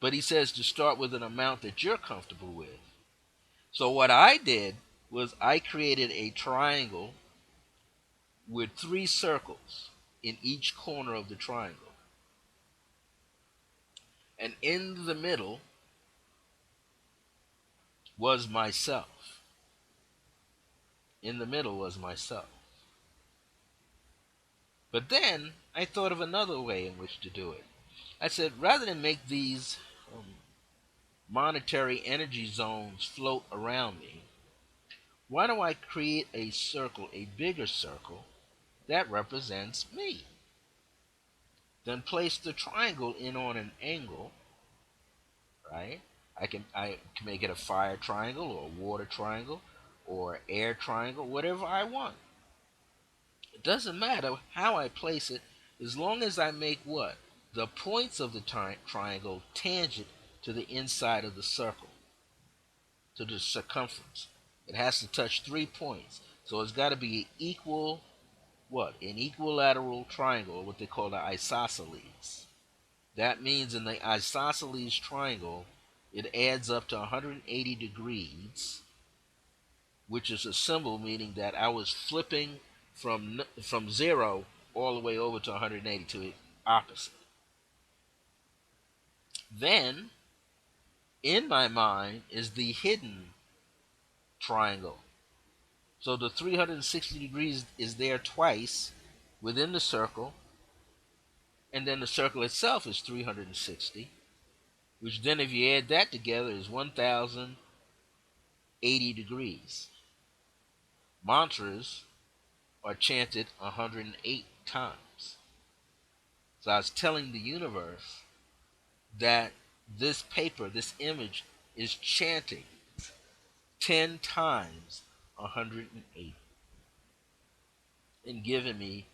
[SPEAKER 1] but he says to start with an amount that you're comfortable with. So what I did was I created a triangle with three circles in each corner of the triangle. And in the middle was myself. In the middle was myself. But then I thought of another way in which to do it. I said, rather than make these monetary energy zones float around me, why don't I create a circle, a bigger circle, that represents me? Then place the triangle in on an angle, right? I can make it a fire triangle or a water triangle or air triangle, whatever I want. It doesn't matter how I place it, as long as I make what? The points of the triangle tangent to the inside of the circle, to the circumference. It has to touch 3 points. So it's got to be equal, what? An equilateral triangle, what they call the isosceles. That means in the isosceles triangle, it adds up to 180 degrees, which is a symbol meaning that I was flipping from zero all the way over to 180 to the opposite. Then, in my mind, is the hidden triangle. So the 360 degrees is there twice within the circle, and then the circle itself is 360, which then, if you add that together, is 1080 degrees. Mantras are chanted 108 times. So I was telling the universe that this paper, this image, is chanting 10 times 108 and giving me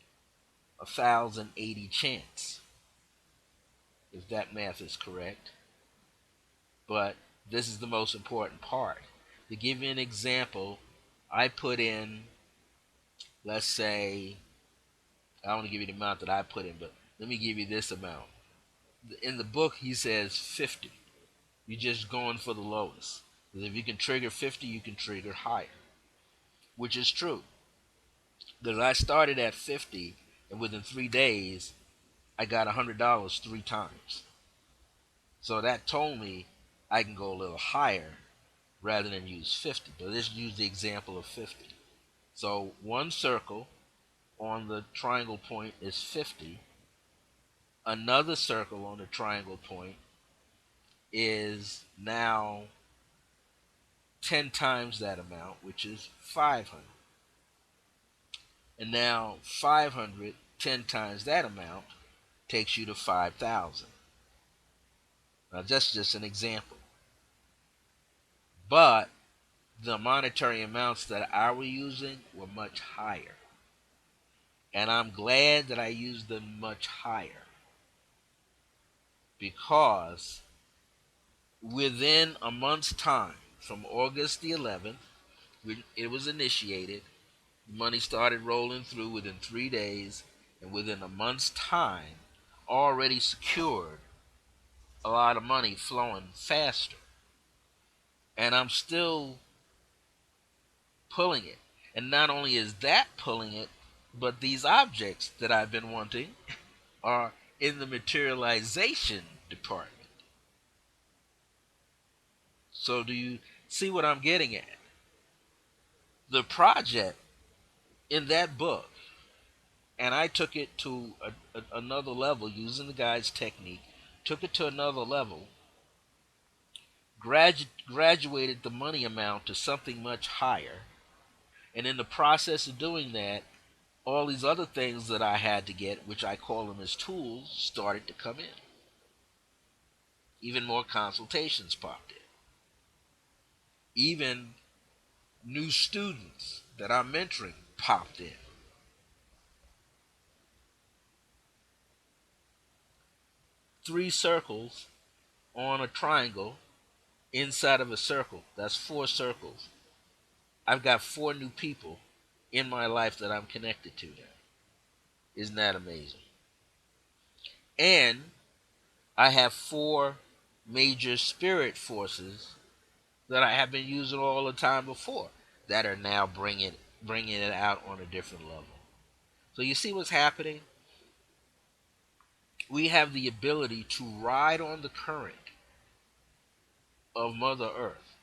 [SPEAKER 1] 1,080 chants, if that math is correct. But this is the most important part. To give you an example, I put in let's say, I don't want to give you the amount that I put in, but let me give you this amount. In the book, he says 50. You're just going for the lowest. Because if you can trigger 50, you can trigger higher, which is true. Because I started at 50, and within 3 days, I got $100 3 times. So that told me I can go a little higher rather than use 50. But let's use the example of 50. So one circle on the triangle point is 50. Another circle on the triangle point is now 10 times that amount, which is 500. And now 500, 10 times that amount, takes you to 5,000. Now that's just an example. But the monetary amounts that I was using were much higher. And I'm glad that I used them much higher because within a month's time, from August the 11th, when it was initiated, the money started rolling through within 3 days, and within a month's time, already secured a lot of money flowing faster. And I'm still pulling it. And not only is that pulling it, but these objects that I've been wanting are in the materialization department. So do you see what I'm getting at? The project in that book, and I took it to another level using the guy's technique, took it to another level, graduated the money amount to something much higher, and in the process of doing that, all these other things that I had to get, which I call them as tools, started to come in. Even more consultations popped in. Even new students that I'm mentoring popped in. 3 circles on a triangle inside of a circle. That's 4 circles. I've got 4 new people in my life that I'm connected to now. Isn't that amazing? And I have 4 major spirit forces that I have been using all the time before that are now bringing it out on a different level. So you see what's happening? We have the ability to ride on the current of Mother Earth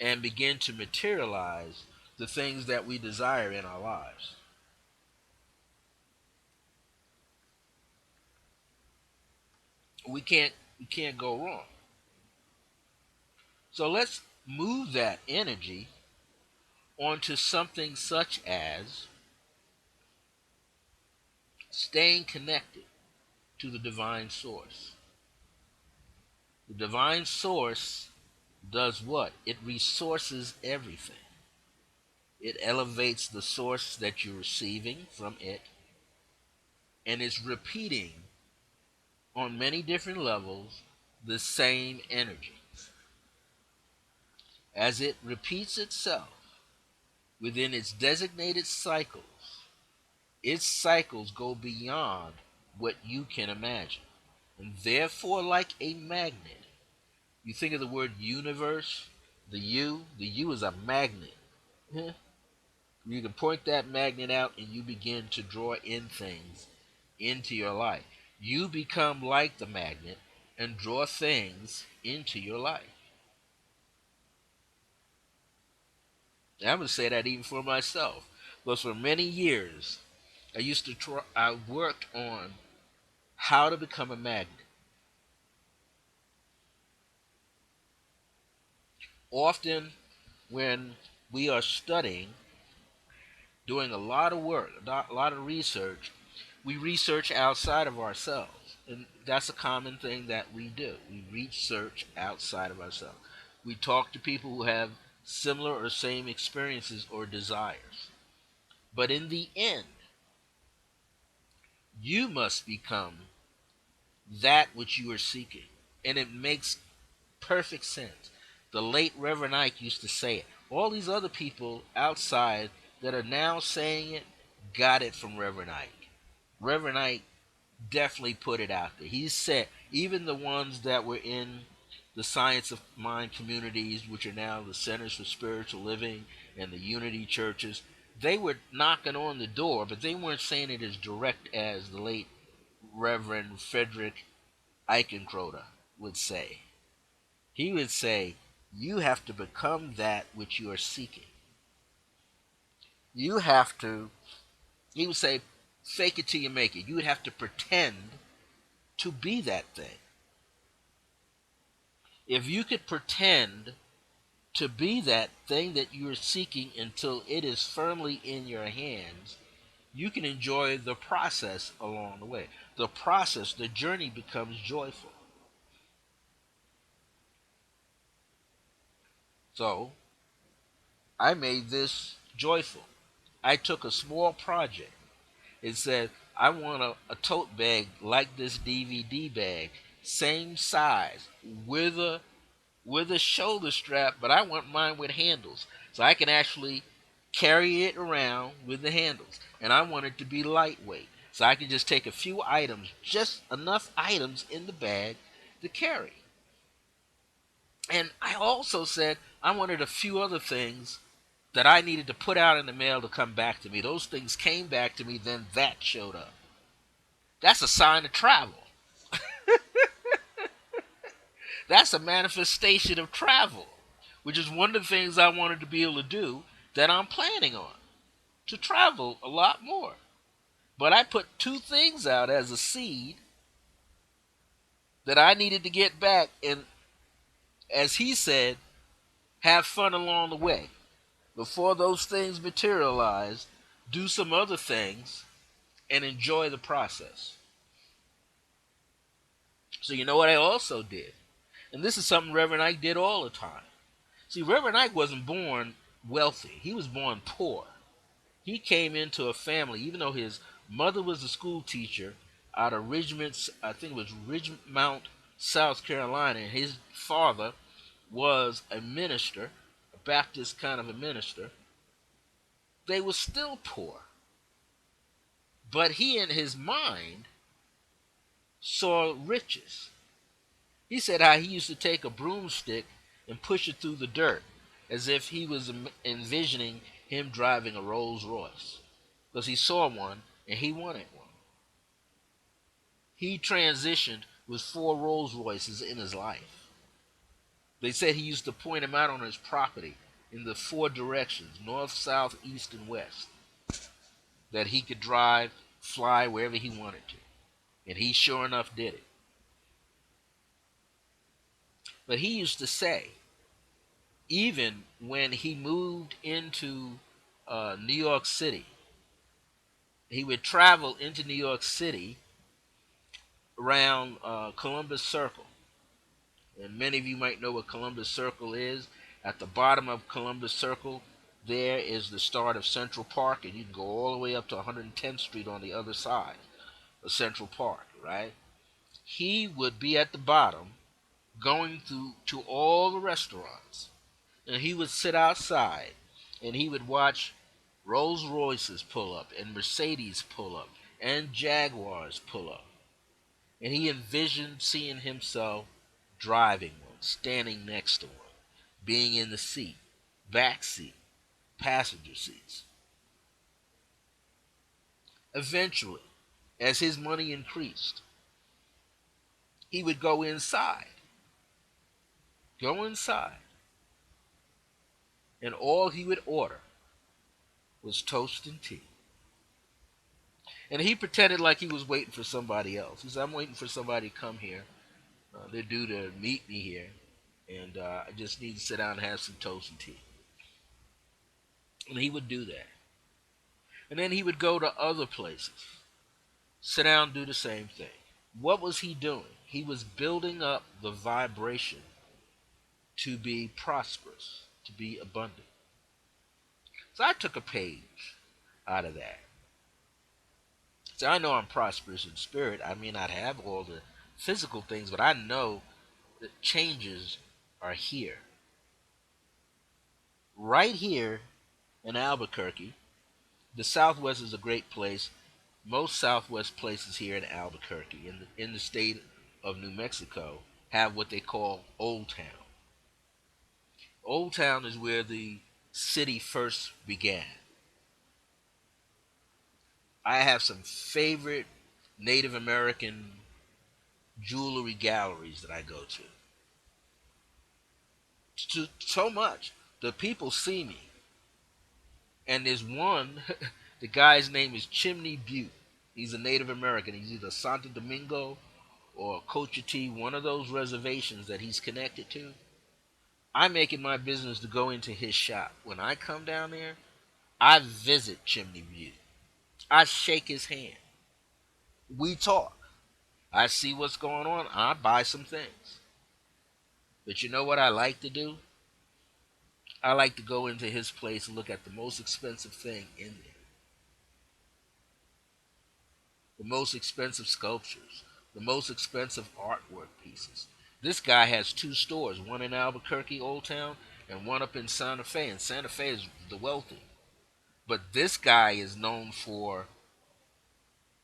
[SPEAKER 1] and begin to materialize the things that we desire in our lives. We can't go wrong. So let's move that energy onto something such as staying connected to the divine source. The divine source does what? It resources everything. It elevates the source that you're receiving from it, and it's repeating on many different levels the same energy. As it repeats itself within its designated its cycles go beyond what you can imagine. And therefore, like a magnet, you think of the word universe, the U is a magnet. You can point that magnet out and you begin to draw in things into your life. You become like the magnet and draw things into your life. And I'm going to say that even for myself. Because for many years, I worked on how to become a magnet. Often, when we are studying, doing a lot of work, a lot of research, we research outside of ourselves. And that's a common thing that we do. We research outside of ourselves. We talk to people who have similar or same experiences or desires. But in the end, you must become that which you are seeking. And it makes perfect sense. The late Reverend Ike used to say it. All these other people outside that are now saying it got it from Reverend Ike. Reverend Ike definitely put it out there. He said even the ones that were in the Science of Mind communities, which are now the Centers for Spiritual Living and the Unity churches, they were knocking on the door, but they weren't saying it as direct as the late Reverend Frederick Eichenkrota would say. He would say, you have to become that which you are seeking. You have to, he would say, fake it till you make it. You would have to pretend to be that thing. If you could pretend to be that thing that you are seeking until it is firmly in your hands, you can enjoy the process along the way. The process, the journey becomes joyful. So, I made this joyful. I took a small project. It said, I want a tote bag like this DVD bag, same size, with a shoulder strap, but I want mine with handles. So I can actually carry it around with the handles. And I want it to be lightweight. So I can just take a few items, just enough items in the bag to carry. And I also said I wanted a few other things that I needed to put out in the mail to come back to me. Those things came back to me, then that showed up. That's a sign of travel. That's a manifestation of travel, which is one of the things I wanted to be able to do that I'm planning on, to travel a lot more. But I put two things out as a seed that I needed to get back, and as he said, have fun along the way. Before those things materialize, do some other things and enjoy the process. So you know what I also did? And this is something Reverend Ike did all the time. See, Reverend Ike wasn't born wealthy. He was born poor. He came into a family, even though his mother was a school teacher out of Ridgemont, I think it was Ridgemont, South Carolina, and his father was a minister, a Baptist kind of a minister. They were still poor. But he, in his mind, saw riches. He said how he used to take a broomstick and push it through the dirt as if he was envisioning him driving a Rolls Royce because he saw one and he wanted one. He transitioned with four Rolls Royces in his life. They said he used to point them out on his property in the four directions, north, south, east, and west, that he could drive, fly wherever he wanted to. And he sure enough did it. But he used to say, even when he moved into New York City, he would travel into New York City around Columbus Circle. And many of you might know what Columbus Circle is. At the bottom of Columbus Circle, there is the start of Central Park, and you can go all the way up to 110th Street on the other side of Central Park, right? He would be at the bottom going through to all the restaurants, and he would sit outside and he would watch Rolls Royces pull up and Mercedes pull up and Jaguars pull up. And he envisioned seeing himself driving one, standing next to one, being in the seat, back seat, passenger seats. Eventually, as his money increased, he would go inside, and all he would order was toast and tea. And he pretended like he was waiting for somebody else. He said, I'm waiting for somebody to come here. They're due to meet me here, and I just need to sit down and have some toast and tea. And he would do that. And then he would go to other places, sit down and do the same thing. What was he doing? He was building up the vibration to be prosperous, to be abundant. So I took a page out of that. So I know I'm prosperous in spirit. I may not have all the physical things, but I know that changes are here. Right here in Albuquerque, The Southwest is a great place. Most Southwest places here in Albuquerque, in the state of New Mexico, have what they call Old Town. Old Town is where the city first began. I have some favorite Native American jewelry galleries that I go to. So much. The people see me. And there's one, the guy's name is Chimney Butte. He's a Native American. He's either Santo Domingo or Cochiti, one of those reservations that he's connected to. I make it my business to go into his shop. When I come down there, I visit Chimney Butte. I shake his hand. We talk. I see what's going on. I buy some things. But you know what I like to do? I like to go into his place and look at the most expensive thing in there. The most expensive sculptures, the most expensive artwork pieces. This guy has two stores, one in Albuquerque, Old Town, and one up in Santa Fe. And Santa Fe is the wealthy. But this guy is known for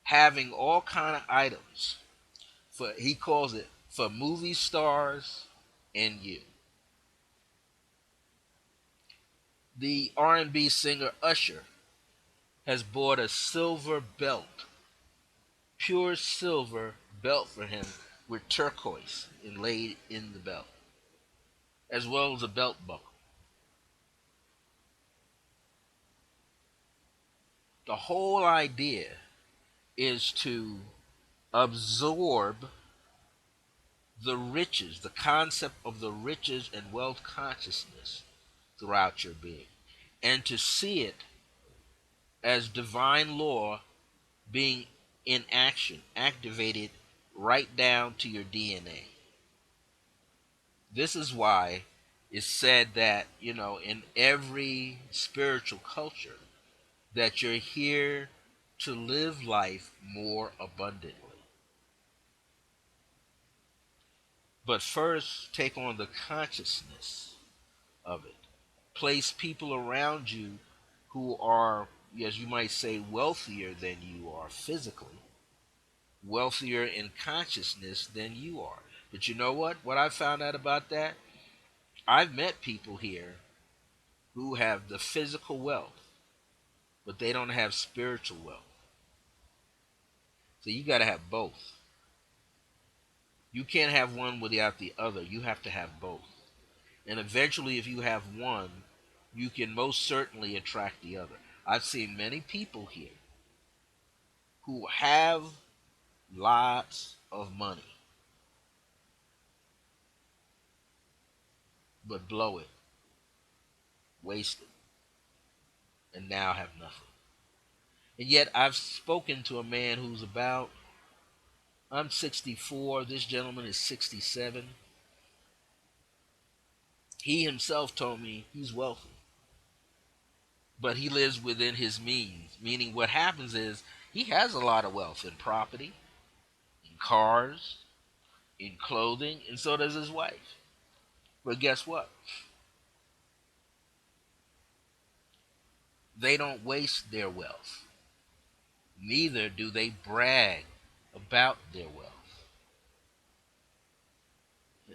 [SPEAKER 1] having all kind of items. For he calls it for movie stars and you. The R&B singer Usher has bought a silver belt, pure silver belt for him with turquoise inlaid in the belt, as well as a belt buckle. The whole idea is to absorb the riches, the concept of the riches and wealth consciousness throughout your being, and to see it as divine law being in action, activated right down to your DNA. This is why it's said that, in every spiritual culture, that you're here to live life more abundantly. But first, take on the consciousness of it. Place people around you who are, as you might say, wealthier than you are physically, wealthier in consciousness than you are. But you know what? What I found out about that? I've met people here who have the physical wealth, but they don't have spiritual wealth. So you got to have both. You can't have one without the other. You have to have both. And eventually, if you have one, you can most certainly attract the other. I've seen many people here who have lots of money, but blow it, waste it, and now have nothing. And yet, I've spoken to a man who's about, I'm 64, this gentleman is 67. He himself told me he's wealthy, but he lives within his means. Meaning, what happens is he has a lot of wealth in property, in cars, in clothing, and so does his wife. But guess what? They don't waste their wealth. Neither do they brag about their wealth.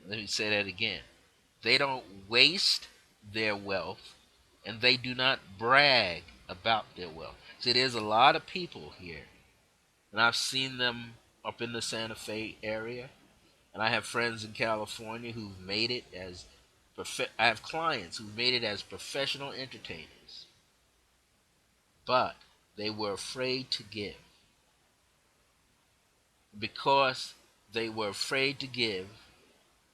[SPEAKER 1] Let me say that again. They don't waste their wealth, and they do not brag about their wealth. See, there's a lot of people here, and I've seen them up in the Santa Fe area, and I have friends in California who've made it as I have clients who've made it as professional entertainers, but they were afraid to give because they were afraid to give,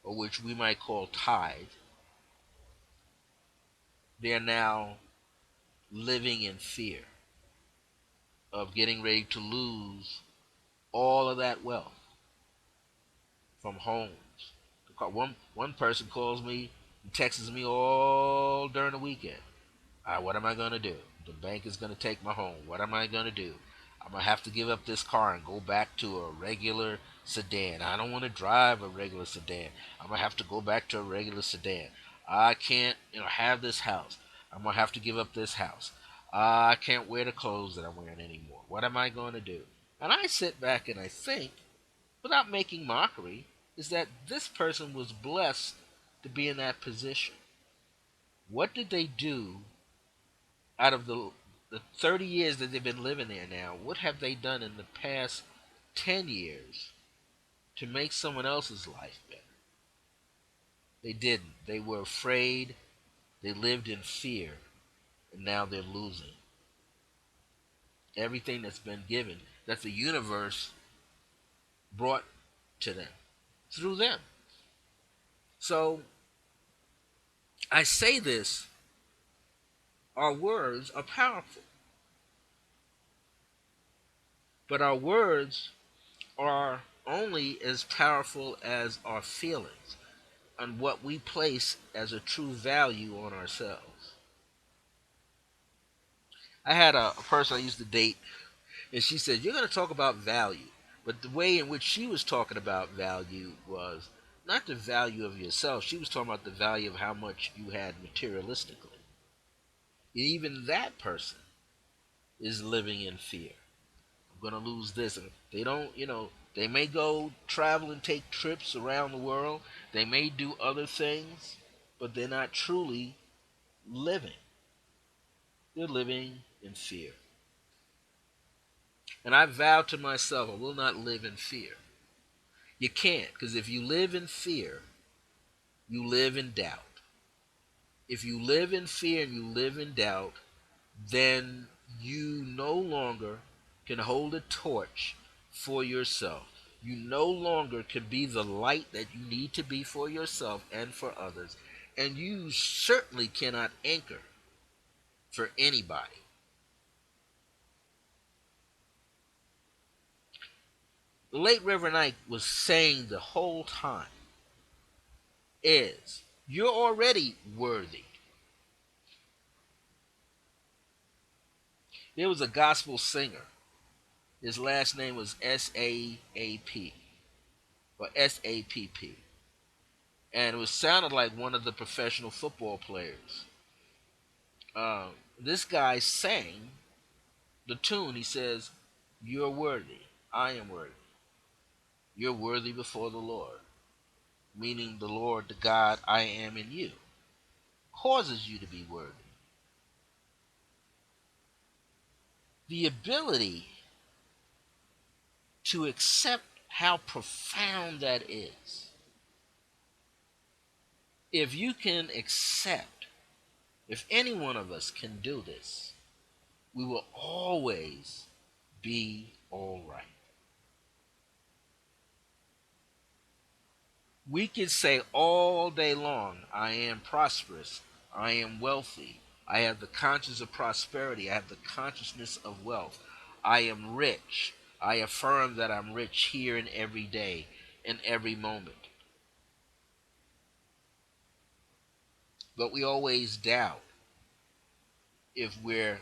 [SPEAKER 1] or which we might call tithe. They're now living in fear of getting ready to lose all of that wealth from homes. One person calls me, texts me all during the weekend. What am I going to do? The bank is going to take my home. What am I going to do? I'm going to have to give up this car and go back to a regular sedan. I don't want to drive a regular sedan. I'm going to have to go back to a regular sedan. I can't, have this house. I'm going to have to give up this house. I can't wear the clothes that I'm wearing anymore. What am I going to do? And I sit back and I think, without making mockery, is that this person was blessed to be in that position. What did they do out of the 30 years that they've been living there now? What have they done in the past 10 years to make someone else's life better? They didn't. They were afraid. They lived in fear. And now they're losing everything that's been given, that the universe brought to them through them. So I say this, our words are powerful, but our words are only as powerful as our feelings and what we place as a true value on ourselves. I had a person I used to date, and she said, "You're going to talk about value." But the way in which she was talking about value was not the value of yourself. She was talking about the value of how much you had materialistically. And even that person is living in fear. I'm going to lose this. And they don't, they may go travel and take trips around the world. They may do other things, but they're not truly living. They're living in fear. And I vow to myself, I will not live in fear. You can't, because if you live in fear, you live in doubt. If you live in fear and you live in doubt, then you no longer can hold a torch for yourself. You no longer can be the light that you need to be for yourself and for others. And you certainly cannot anchor for anybody. The late Reverend Ike was saying the whole time is you're already worthy. There was a gospel singer. His last name was Saap or Sapp, and it was sounded like one of the professional football players. This guy sang the tune. He says, "You're worthy. I am worthy. You're worthy before the Lord," meaning the Lord, the God I am in you, causes you to be worthy. The ability to accept how profound that is. If you can accept, if any one of us can do this, we will always be all right. We can say all day long, I am prosperous, I am wealthy, I have the conscience of prosperity, I have the consciousness of wealth, I am rich, I affirm that I'm rich here and every day, in every moment. But we always doubt if we're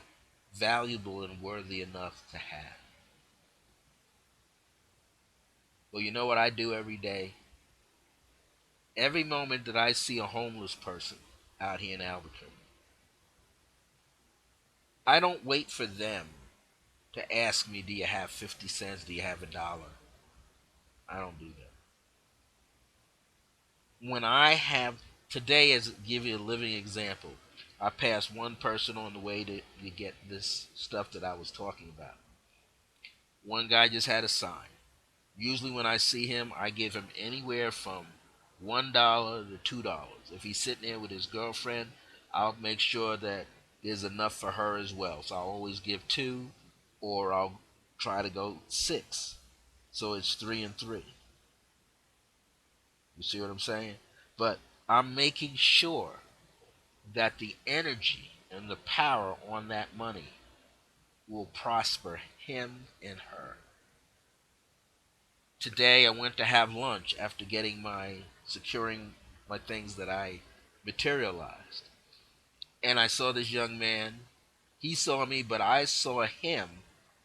[SPEAKER 1] valuable and worthy enough to have. Well, you know what I do every day? Every moment that I see a homeless person out here in Albuquerque, I don't wait for them to ask me, do you have 50 cents? Do you have $1? I don't do that. When I have, today, as give you a living example, I passed one person on the way to get this stuff that I was talking about. One guy just had a sign. Usually when I see him, I give him anywhere from $1 to $2. If he's sitting there with his girlfriend, I'll make sure that there's enough for her as well. So I'll always give two, or I'll try to go six. So it's three and three. You see what I'm saying? But I'm making sure that the energy and the power on that money will prosper him and her. Today I went to have lunch after getting my securing my things that I materialized. And I saw this young man. He saw me, but I saw him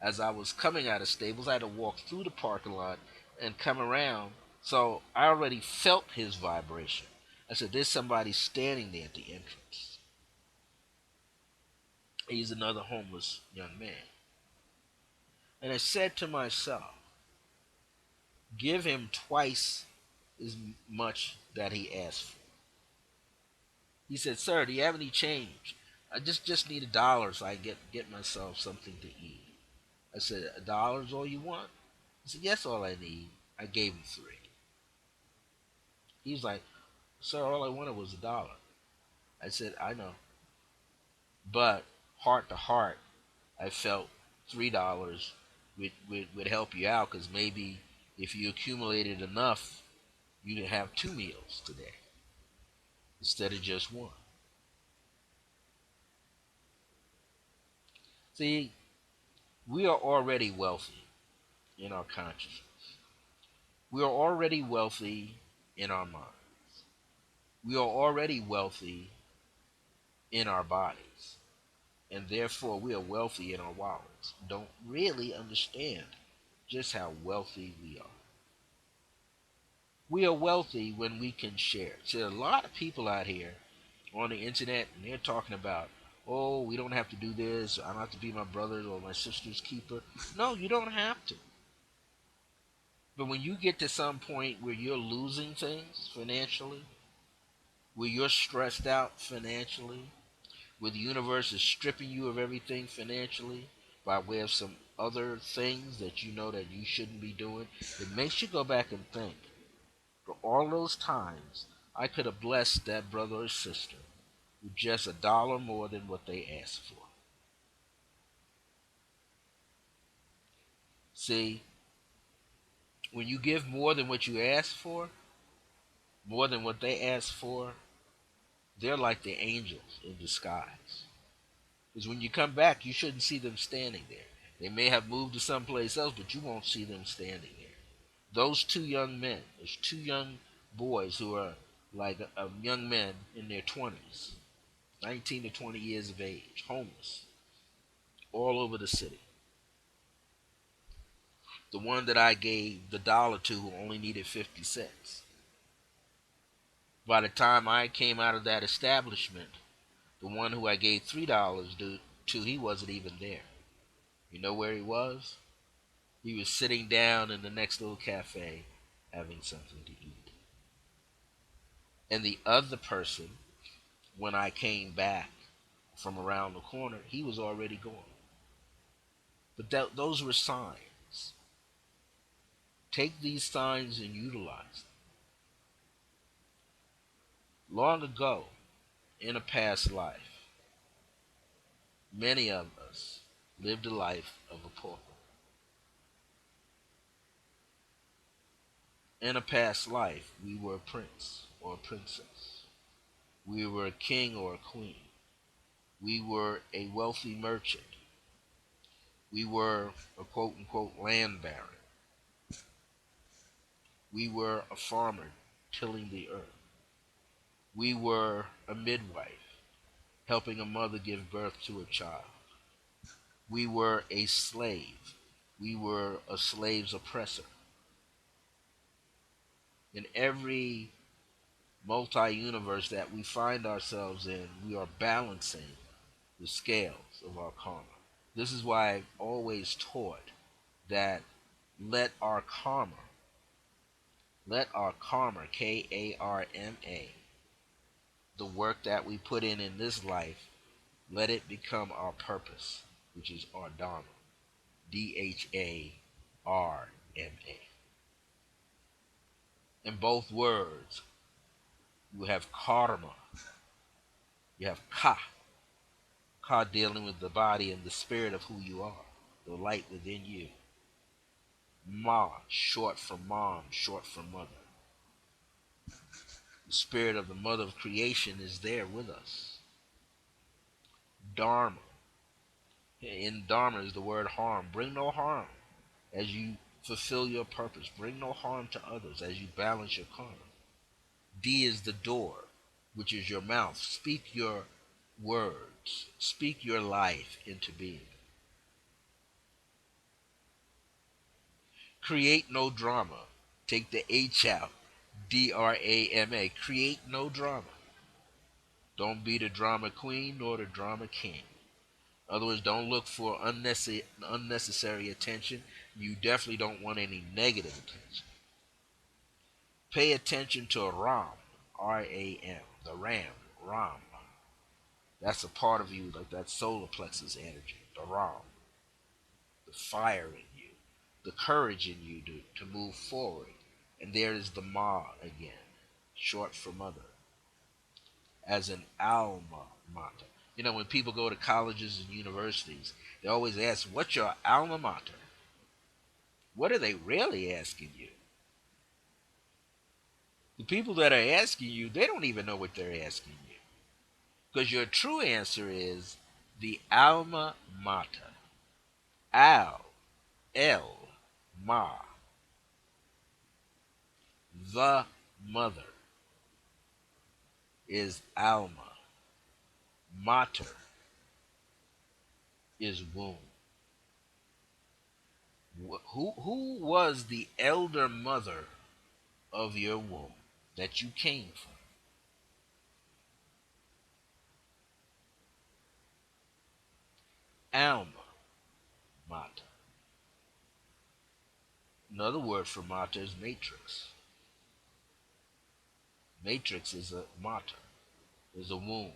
[SPEAKER 1] as I was coming out of Stables. I had to walk through the parking lot and come around. So I already felt his vibration. I said, there's somebody standing there at the entrance. He's another homeless young man. And I said to myself, give him twice as much that he asked for. He said, "Sir, do you have any change? I just need $1 so I get myself something to eat." I said, "$1 all you want?" He said, "Yes, all I need." I gave him three. He was like, "Sir, all I wanted was $1." I said, "I know." But heart to heart, I felt $3 would help you out because maybe if you accumulated enough, you could have two meals today instead of just one. See, we are already wealthy in our consciousness. We are already wealthy in our mind. We are already wealthy in our bodies. And therefore, we are wealthy in our wallets. Don't really understand just how wealthy we are. We are wealthy when we can share. See, a lot of people out here on the internet, and they're talking about, oh, we don't have to do this. I don't have to be my brother's or my sister's keeper. No, you don't have to. But when you get to some point where you're losing things financially, where you're stressed out financially, where the universe is stripping you of everything financially by way of some other things that you know that you shouldn't be doing, it makes you go back and think, for all those times, I could have blessed that brother or sister with just $1 more than what they asked for. See, when you give more than what you ask for, more than what they ask for, they're like the angels in disguise. Because when you come back, you shouldn't see them standing there. They may have moved to someplace else, but you won't see them standing there. Those two young men, those two young boys who are like young men in their 20s, 19 to 20 years of age, homeless, all over the city. The one that I gave the $1 to who only needed 50 cents. By the time I came out of that establishment, the one who I gave $3 to, he wasn't even there. You know where he was? He was sitting down in the next little cafe having something to eat. And the other person, when I came back from around the corner, he was already gone. But those were signs. Take these signs and utilize them. Long ago, in a past life, many of us lived a life of a pauper. In a past life, we were a prince or a princess. We were a king or a queen. We were a wealthy merchant. We were a quote unquote land baron. We were a farmer tilling the earth. We were a midwife helping a mother give birth to a child. We were a slave. We were a slave's oppressor. In every multi universe that we find ourselves in, we are balancing the scales of our karma. This is why I've always taught that let our karma, Karma, the work that we put in this life, let it become our purpose, which is our Dharma. Dharma. In both words, you have karma, you have ka dealing with the body and the spirit of who you are, the light within you. Ma, short for mom, short for mother. The spirit of the mother of creation is there with us. Dharma. In Dharma is the word harm. Bring no harm as you fulfill your purpose. Bring no harm to others as you balance your karma. D is the door, which is your mouth. Speak your words. Speak your life into being. Create no drama. Take the H out. Drama. Create no drama. Don't be the drama queen nor the drama king. In other words, don't look for unnecessary attention. You definitely don't want any negative attention. Pay attention to Ram, RAM, the Ram. That's a part of you, like that solar plexus energy, the Ram, the fire in you, the courage in you to move forward. And there is the Ma again, short for mother, as an alma mater. You know, when people go to colleges and universities, they always ask, "What's your alma mater?" What are they really asking you? The people that are asking you, they don't even know what they're asking you. Because your true answer is the alma mater. Al, El, Ma, the mother is alma. Mater is womb. Who was the elder mother of your womb that you came from? Alma mater. Another word for mater is matrix. Matrix is a mater, is a womb,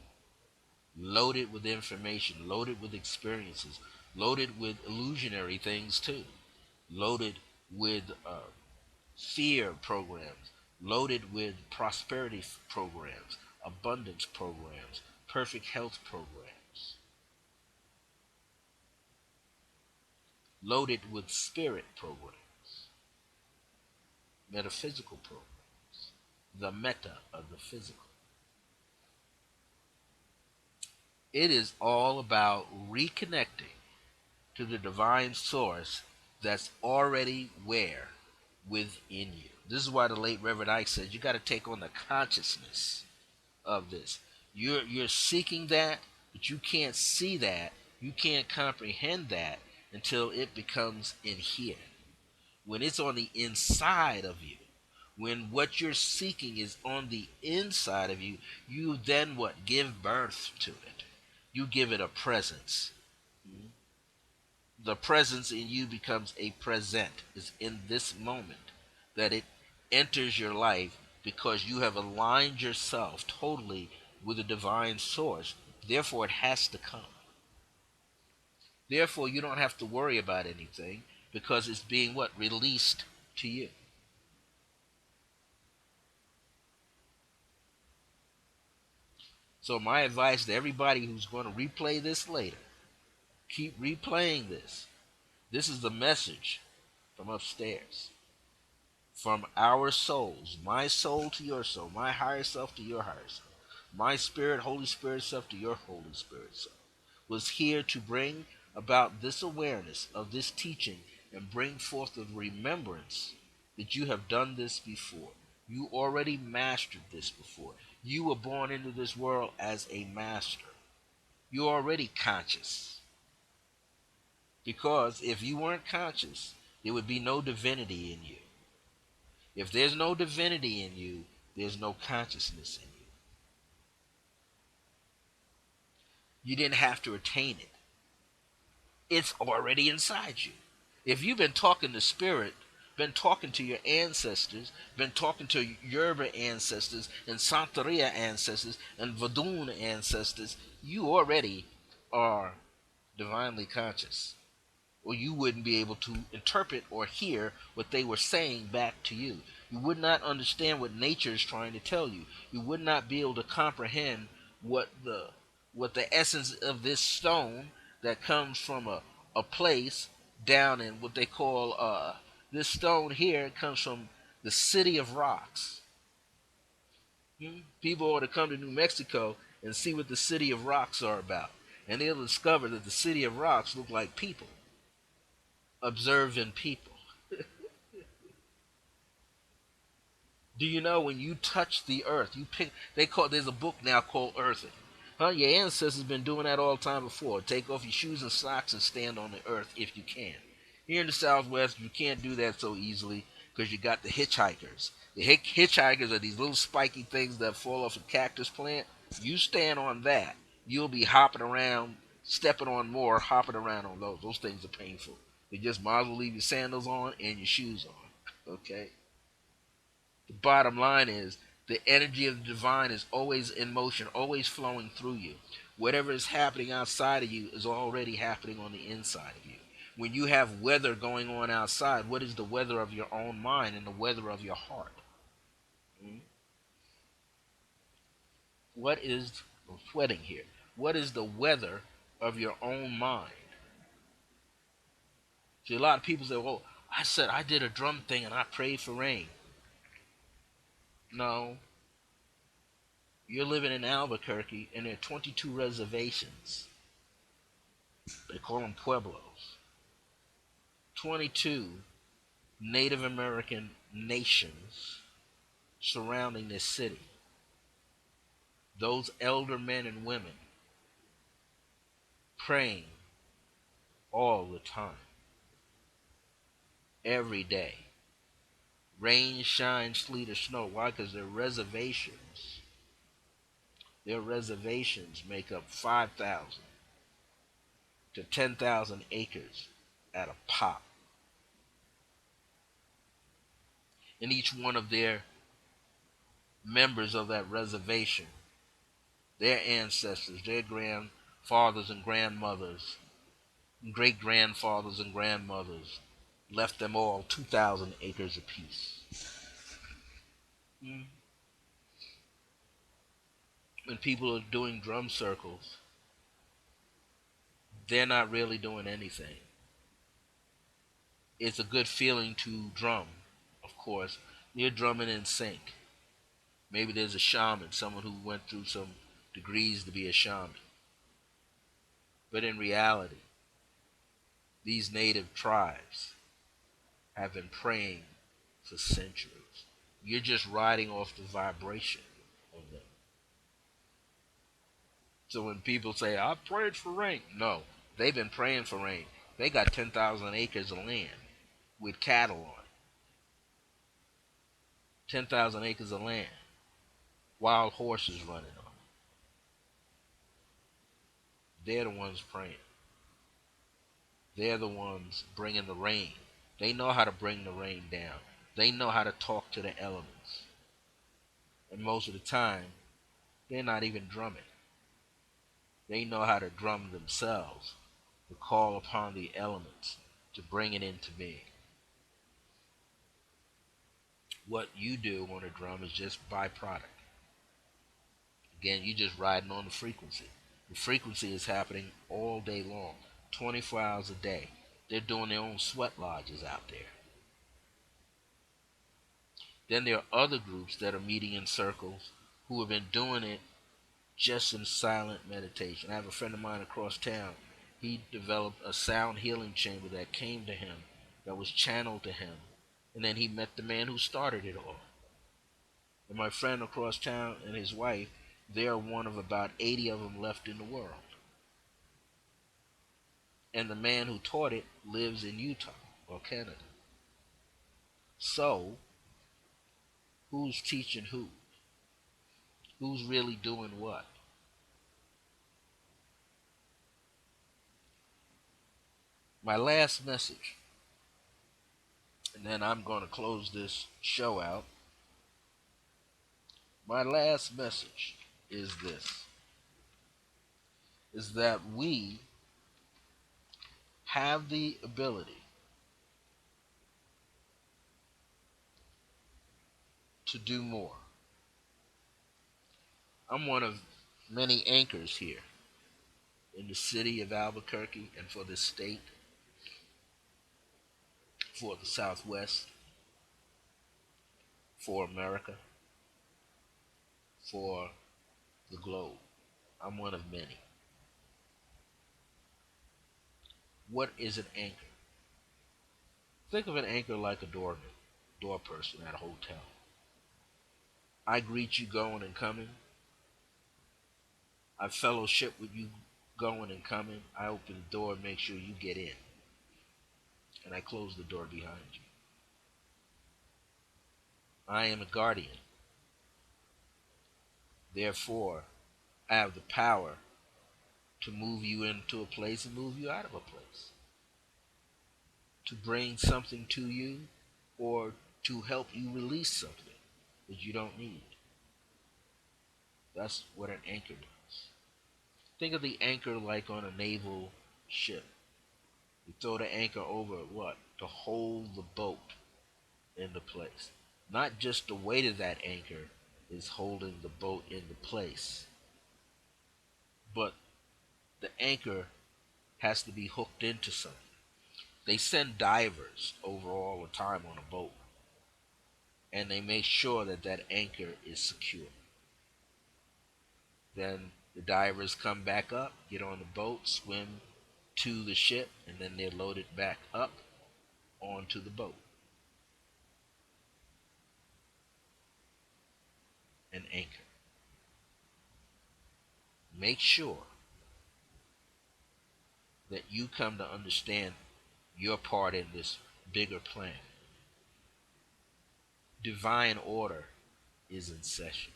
[SPEAKER 1] loaded with information, loaded with experiences, loaded with illusionary things too, loaded with fear programs, loaded with prosperity programs, abundance programs, perfect health programs, loaded with spirit programs, metaphysical programs, the meta of the physical. It is all about reconnecting to the divine source that's already where? Within you. This is why the late Reverend Ike says you got to take on the consciousness of this. You're seeking that, but you can't see that. You can't comprehend that until it becomes in here. When it's on the inside of you, when what you're seeking is on the inside of you, you then what? Give birth to it. You give it a presence. The presence in you becomes a present. It's in this moment that it enters your life because you have aligned yourself totally with the divine source. Therefore, it has to come. Therefore, you don't have to worry about anything because it's being what? Released to you. So, my advice to everybody who's going to replay this later, keep replaying this. This is the message from upstairs. From our souls, my soul to your soul, my higher self to your higher self, my spirit, Holy Spirit self to your Holy Spirit self, was here to bring about this awareness of this teaching and bring forth the remembrance that you have done this before. You already mastered this before. You were born into this world as a master. You're already conscious. Because if you weren't conscious, there would be no divinity in you. If there's no divinity in you, there's no consciousness in you. You didn't have to attain it. It's already inside you. If you've been talking to spirit, been talking to your ancestors, been talking to Yoruba ancestors and Santeria ancestors and Vodun ancestors, you already are divinely conscious, or you wouldn't be able to interpret or hear what they were saying back to you. You would not understand what nature is trying to tell you. You would not be able to comprehend what the essence of this stone that comes from a place down in what they call this stone here comes from the city of rocks. People ought to come to New Mexico and see what the city of rocks are about. And they'll discover that the city of rocks look like people, observing people. Do you know when you touch the earth, you pick? There's a book now called Earthing. Huh? Your ancestors been doing that all the time before. Take off your shoes and socks and stand on the earth if you can. Here in the Southwest, you can't do that so easily because you got the hitchhikers. The hitchhikers are these little spiky things that fall off a cactus plant. You stand on that, you'll be hopping around stepping on more, hopping around on those. Those things are painful. You just might as well leave your sandals on and your shoes on. Okay? The bottom line is the energy of the divine is always in motion, always flowing through you. Whatever is happening outside of you is already happening on the inside of you. When you have weather going on outside, what is the weather of your own mind and the weather of your heart? Hmm? What is, I'm sweating here, what is the weather of your own mind? See, a lot of people say, well, I said I did a drum thing and I prayed for rain. No, you're living in Albuquerque and there are 22 reservations. They call them pueblos. 22 Native American nations surrounding this city. Those elder men and women praying all the time, every day. Rain, shine, sleet, or snow. Why? Because their reservations, make up 5,000 to 10,000 acres at a pop. And each one of their members of that reservation, their ancestors, their grandfathers and grandmothers, great grandfathers and grandmothers, left them all 2,000 acres apiece. Mm. When people are doing drum circles, they're not really doing anything. It's a good feeling to drum, of course. You're drumming in sync. Maybe there's a shaman, someone who went through some degrees to be a shaman. But in reality, these native tribes have been praying for centuries. You're just riding off the vibration of them. So when people say, I prayed for rain, no, they've been praying for rain. They got 10,000 acres of land with cattle on it. 10,000 acres of land. Wild horses running on it. They're the ones praying. They're the ones bringing the rain. They know how to bring the rain down. They know how to talk to the elements. And most of the time, they're not even drumming. They know how to drum themselves, to call upon the elements, to bring it into being. What you do on a drum is just byproduct. Again, you're just riding on the frequency. The frequency is happening all day long, 24 hours a day. They're doing their own sweat lodges out there. Then there are other groups that are meeting in circles who have been doing it just in silent meditation. I have a friend of mine across town. He developed a sound healing chamber that came to him, that was channeled to him. And then he met the man who started it all. And my friend across town and his wife, they are one of about 80 of them left in the world. And the man who taught it lives in Utah or Canada. So, who's teaching who? Who's really doing what? My last message, and then I'm going to close this show out. My last message is this, is that we have the ability to do more. I'm one of many anchors here in the city of Albuquerque and for this state, for the Southwest, for America, for the globe. I'm one of many. What is an anchor? Think of an anchor like a door person at a hotel. I greet you going and coming. I fellowship with you going and coming. I open the door and make sure you get in. And I close the door behind you. I am a guardian. Therefore, I have the power to move you into a place and move you out of a place, to bring something to you, or to help you release something that you don't need. That's what an anchor does. Think of the anchor like on a naval ship. You throw the anchor over what? To hold the boat into place. Not just the weight of that anchor is holding the boat into place, but the anchor has to be hooked into something. They send divers over all the time on a boat, and they make sure that that anchor is secure. Then the divers come back up, get on the boat, swim to the ship, and then they're loaded back up onto the boat. An anchor. Make sure that you come to understand your part in this bigger plan. Divine order is in session.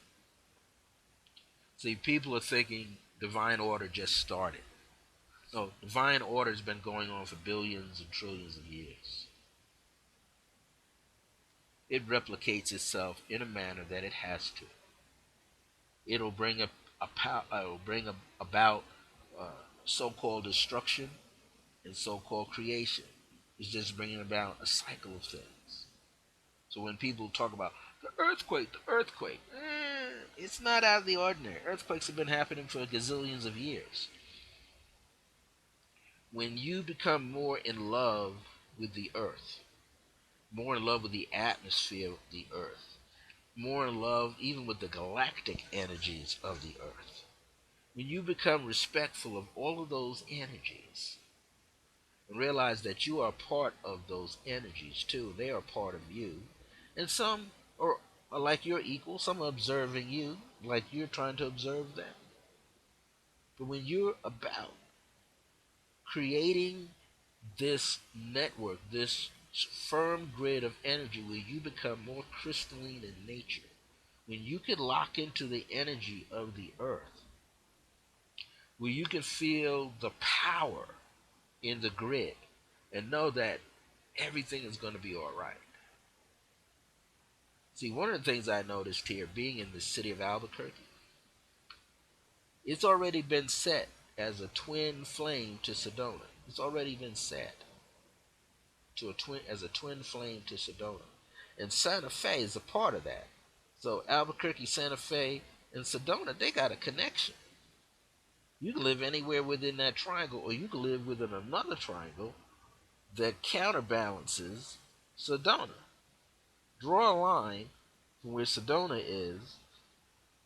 [SPEAKER 1] See, people are thinking divine order just started. No, divine order has been going on for billions and trillions of years. It replicates itself in a manner that it has to. It'll bring about uh, so-called destruction and so-called creation. It's just bringing about a cycle of things. So when people talk about the earthquake, it's not out of the ordinary. Earthquakes have been happening for gazillions of years. When you become more in love with the earth, more in love with the atmosphere of the earth, more in love even with the galactic energies of the earth, when you become respectful of all of those energies and realize that you are part of those energies too, they are part of you, and some are like your equal, some are observing you like you're trying to observe them. But when you're about creating this network, this firm grid of energy where you become more crystalline in nature, when you can lock into the energy of the earth, where you can feel the power in the grid and know that everything is going to be all right. See, one of the things I noticed here, being in the city of Albuquerque, it's already been set as a twin flame to Sedona. It's already been set to a twin flame to Sedona, and Santa Fe is a part of that. So Albuquerque, Santa Fe, and Sedona, they got a connection. You can live anywhere within that triangle, or you can live within another triangle that counterbalances Sedona. Draw a line from where Sedona is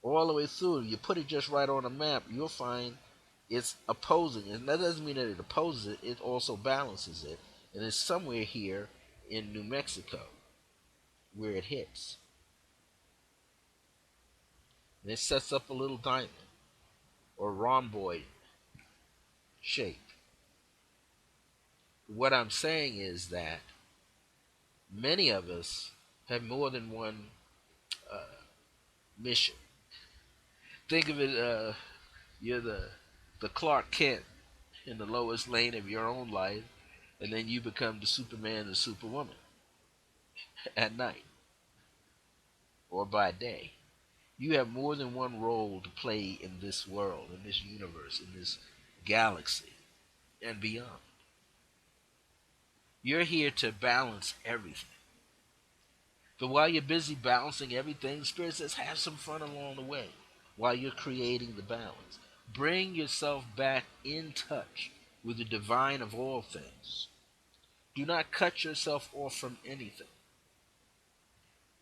[SPEAKER 1] all the way through. You put it just right on a map, you'll find it's opposing. And that doesn't mean that it opposes it, it also balances it. And it's somewhere here in New Mexico where it hits. And it sets up a little diamond or rhomboid shape. What I'm saying is that many of us have more than one uh, mission. Think of it, you're the Clark Kent in the lowest lane of your own life, and then you become the Superman and Superwoman at night or by day. You have more than one role to play in this world, in this universe, in this galaxy, and beyond. You're here to balance everything. But while you're busy balancing everything, Spirit says have some fun along the way while you're creating the balance. Bring yourself back in touch with the divine of all things. Do not cut yourself off from anything.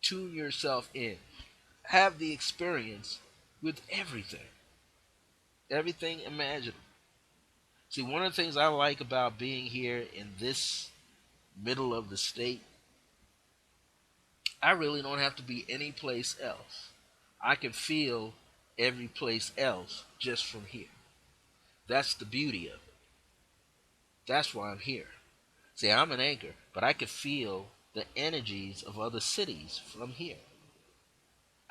[SPEAKER 1] Tune yourself in. Have the experience with everything. Everything imaginable. See, one of the things I like about being here in this middle of the state, I really don't have to be any place else. I can feel every place else just from here. That's the beauty of it. That's why I'm here. See, I'm an anchor, but I can feel the energies of other cities from here.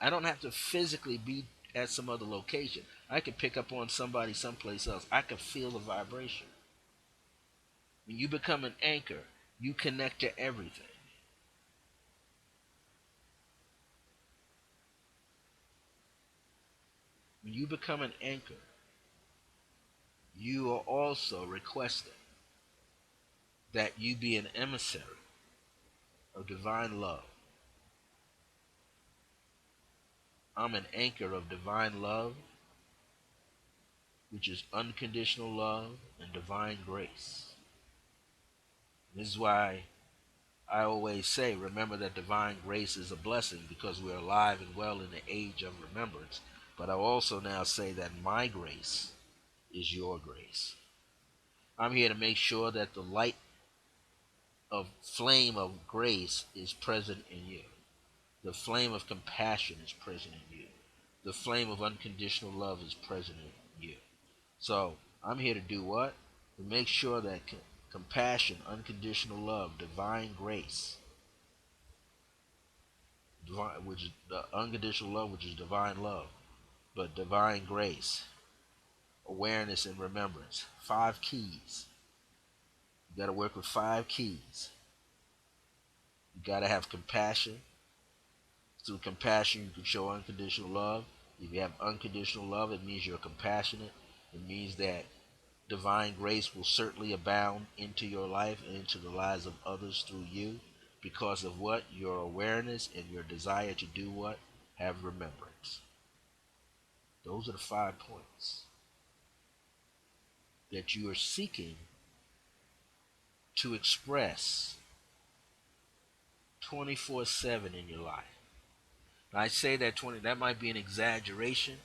[SPEAKER 1] I don't have to physically be at some other location. I could pick up on somebody someplace else. I could feel the vibration. When you become an anchor, you connect to everything. When you become an anchor, you are also requesting that you be an emissary of divine love. I'm an anchor of divine love, which is unconditional love and divine grace. This is why I always say, remember that divine grace is a blessing because we're alive and well in the age of remembrance. But I also now say that my grace is your grace. I'm here to make sure that the light of flame of grace is present in you. The flame of compassion is present in you. The flame of unconditional love is present in you. So I'm here to do what? To make sure that compassion, unconditional love, divine grace, divine, which is the unconditional love, which is divine love, but divine grace, awareness and remembrance. 5 keys. You got to work with 5 keys. You got to have compassion. Through compassion, you can show unconditional love. If you have unconditional love, it means you're compassionate. It means that divine grace will certainly abound into your life and into the lives of others through you because of what? Your awareness and your desire to do what? Have remembrance. Those are the 5 points that you are seeking to express 24/7 in your life. Now, I say that that might be an exaggeration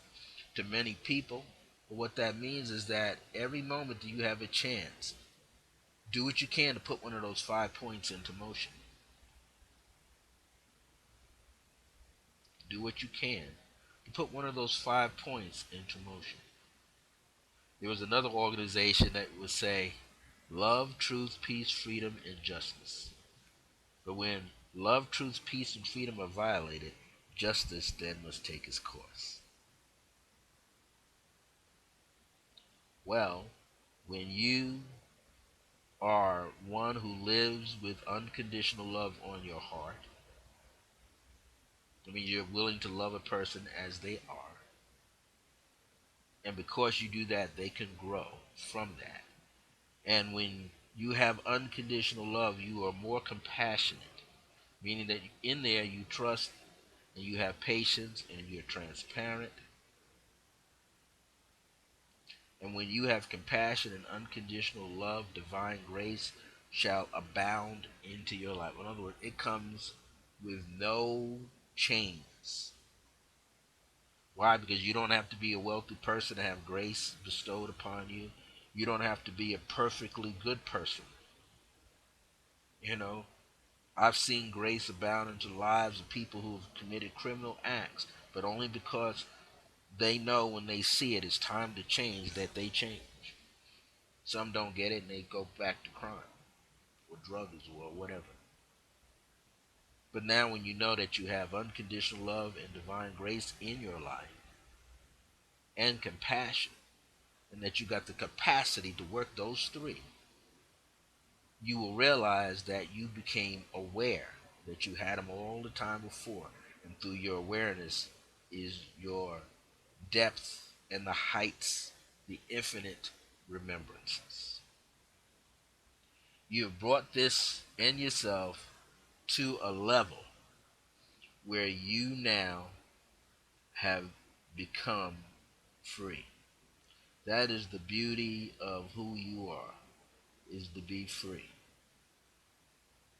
[SPEAKER 1] to many people, but what that means is that every moment that you have a chance, do what you can to put one of those 5 points into motion. Do what you can to put one of those 5 points into motion. There was another organization that would say love, truth, peace, freedom, and justice. But when love, truth, peace, and freedom are violated, justice then must take its course. Well, when you are one who lives with unconditional love on your heart, I mean, you're willing to love a person as they are. And because you do that, they can grow from that. And when you have unconditional love, you are more compassionate, meaning that in there you trust and you have patience and you're transparent. And when you have compassion and unconditional love, divine grace shall abound into your life. In other words, it comes with no chains. Why? Because you don't have to be a wealthy person to have grace bestowed upon you. You don't have to be a perfectly good person. You know, I've seen grace abound into the lives of people who have committed criminal acts, but only because they know when they see it, it's time to change, that they change. Some don't get it and they go back to crime or drugs or whatever. But now when you know that you have unconditional love and divine grace in your life and compassion, and that you got the capacity to work those three, you will realize that you became aware that you had them all the time before. And through your awareness is your depth and the heights, the infinite remembrances. You have brought this in yourself to a level where you now have become free. That is the beauty of who you are, is to be free.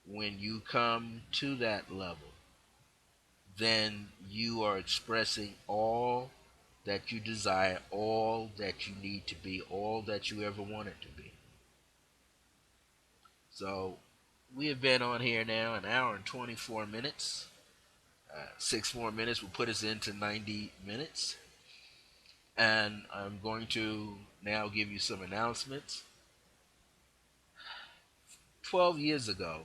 [SPEAKER 1] When you come to that level, then you are expressing all that you desire, all that you need to be, all that you ever wanted to be. So we have been on here now an hour and 24 minutes. 6 more minutes will put us into 90 minutes. And I'm going to now give you some announcements. 12 years ago,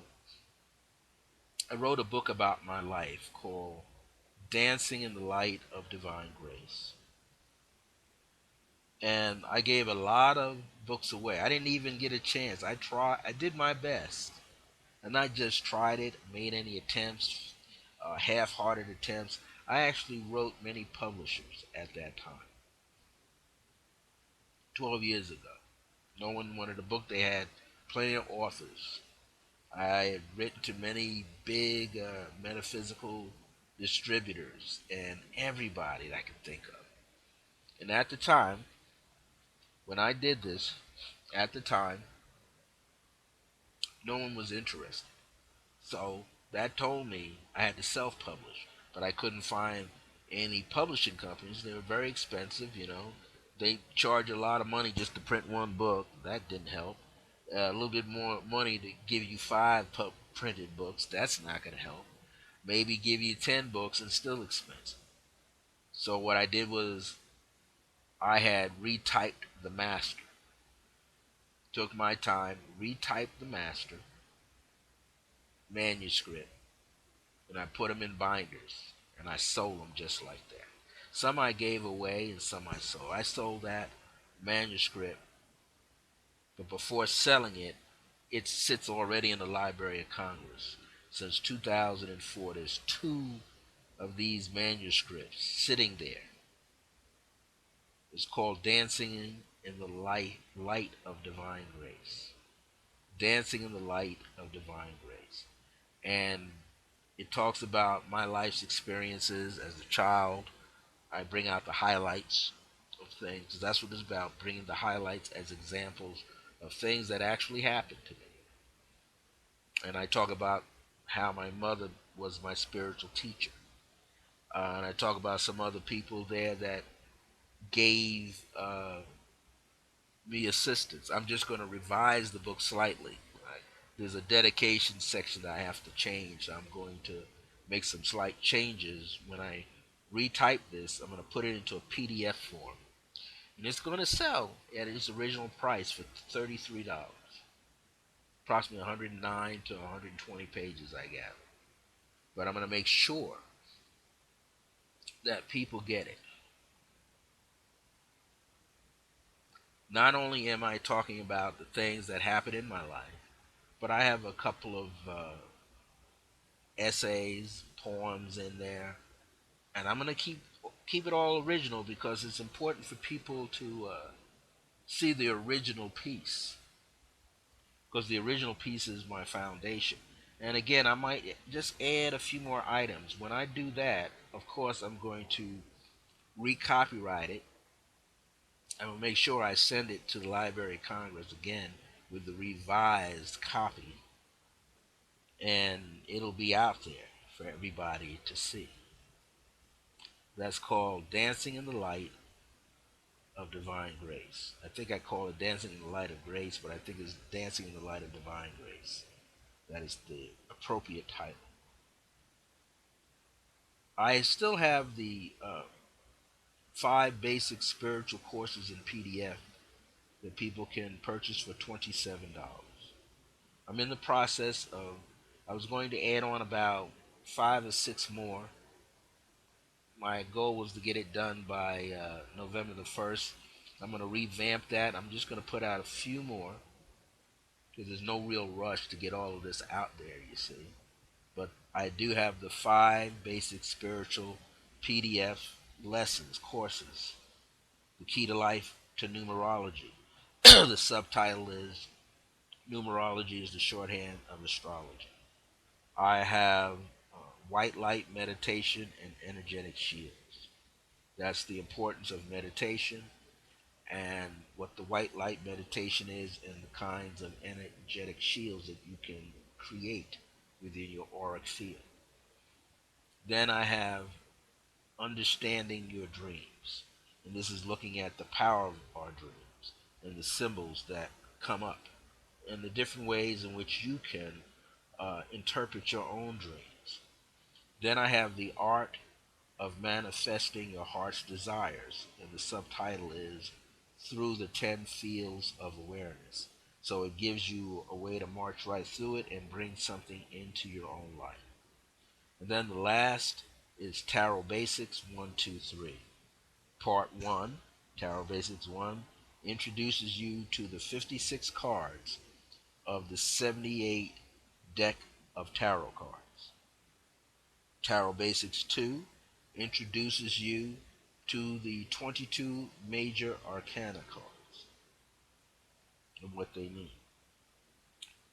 [SPEAKER 1] I wrote a book about my life called Dancing in the Light of Divine Grace. and I gave a lot of books away. I didn't even get a chance. I did my best, and I just tried it, made any attempts, half-hearted attempts. I actually wrote many publishers at that time, 12 years ago. No one wanted a book. They had plenty of authors. I had written to many big metaphysical distributors and everybody that I could think of. And at the time, when I did this, at the time, no one was interested. So that told me I had to self publish. But I couldn't find any publishing companies. They were very expensive, you know. They charge a lot of money just to print one book. That didn't help. A little bit more money to give you five printed books. That's not going to help. Maybe give you 10 books and still expensive. So what I did was I had retyped the master. Took my time, retyped the master manuscript, and I put them in binders, and I sold them just like that. Some I gave away, and some I sold. I sold that manuscript, but before selling it, it sits already in the Library of Congress. Since 2004, there's two of these manuscripts sitting there. It's called Dancing in the Light of Divine Grace. Dancing in the Light of Divine Grace. And it talks about my life's experiences as a child. I bring out the highlights of things. That's what it's about, bringing the highlights as examples of things that actually happened to me. And I talk about how my mother was my spiritual teacher. And I talk about some other people there that gave me assistance. I'm just going to revise the book slightly. There's a dedication section that I have to change. So I'm going to make some slight changes. When I retype this, I'm going to put it into a PDF form. And it's going to sell at its original price for $33. Approximately 109 to 120 pages, I gather. But I'm going to make sure that people get it. Not only am I talking about the things that happened in my life, but I have a couple of essays, poems in there, and I'm gonna keep it all original because it's important for people to see the original piece, because the original piece is my foundation. And again, I might just add a few more items. When I do that, of course, I'm going to recopyright it. I'm gonna make sure I send it to the Library of Congress again with the revised copy, and it'll be out there for everybody to see. That's called Dancing in the Light of Divine Grace. I think I call it Dancing in the Light of Grace, but I think it's Dancing in the Light of Divine Grace. That is the appropriate title. I still have the five basic spiritual courses in PDF that people can purchase for $27. I'm in the process of, I was going to add on about five or six more. My goal was to get it done by November the 1st. I'm going to revamp that. I'm just going to put out a few more because there's no real rush to get all of this out there, you see. But I do have the five basic spiritual PDF lessons, courses. The Key to Life to Numerology. The subtitle is Numerology is the Shorthand of Astrology. I have White Light Meditation and Energetic Shields. That's the importance of meditation and what the white light meditation is and the kinds of energetic shields that you can create within your auric field. Then I have Understanding Your Dreams. And this is looking at the power of our dreams and the symbols that come up and the different ways in which you can interpret your own dreams. Then I have The Art of Manifesting Your Heart's Desires, and the subtitle is Through the 10 Fields of Awareness. So it gives you a way to march right through it and bring something into your own life. And then the last is Tarot Basics 1, 2, 3. Part 1 Tarot Basics 1 introduces you to the 56 cards of the 78 deck of tarot cards. Tarot Basics 2 introduces you to the 22 major arcana cards and what they mean.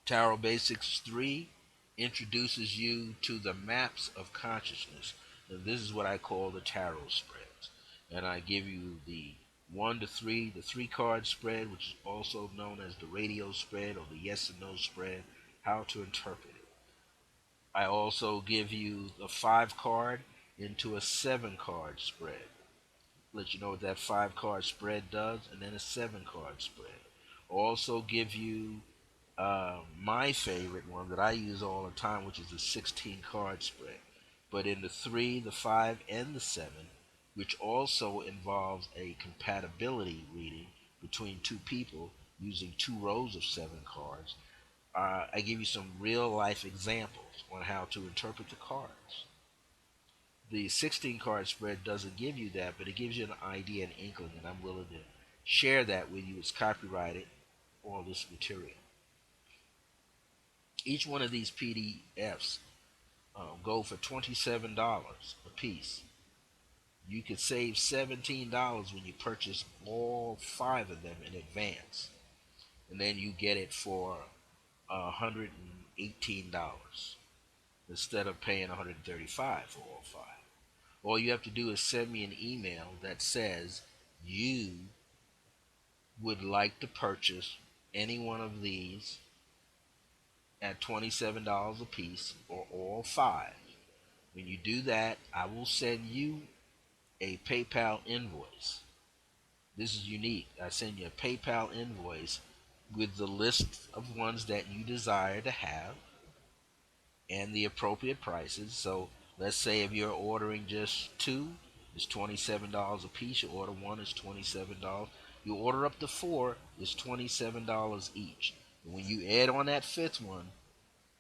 [SPEAKER 1] Tarot Basics 3 introduces you to the maps of consciousness. And this is what I call the tarot spreads. And I give you the 1 to 3, the 3 card spread, which is also known as the radio spread or the yes and no spread, how to interpret it. I also give you the 5 card into a 7 card spread. Let you know what that 5 card spread does, and then a 7 card spread. Also give you my favorite one that I use all the time, which is the 16 card spread. But in the 3, the 5, and the 7, which also involves a compatibility reading between two people using 2 rows of 7 cards, I give you some real life examples on how to interpret the cards. The 16 card spread doesn't give you that, but it gives you an idea, an inkling, and I'm willing to share that with you. It's copyrighted, all this material. Each one of these PDFs go for $27 a piece. You could save $17 when you purchase all 5 of them in advance, and then you get it for $118 instead of paying $135 for all 5. All you have to do is send me an email that says you would like to purchase any one of these at $27 a piece or all 5. When you do that, I will send you a PayPal invoice. This is unique. I send you a PayPal invoice with the list of ones that you desire to have and the appropriate prices. So let's say if you're ordering just 2, it's $27 a piece. You order 1, it's $27. You order up to 4, it's $27 each. And when you add on that 5th one,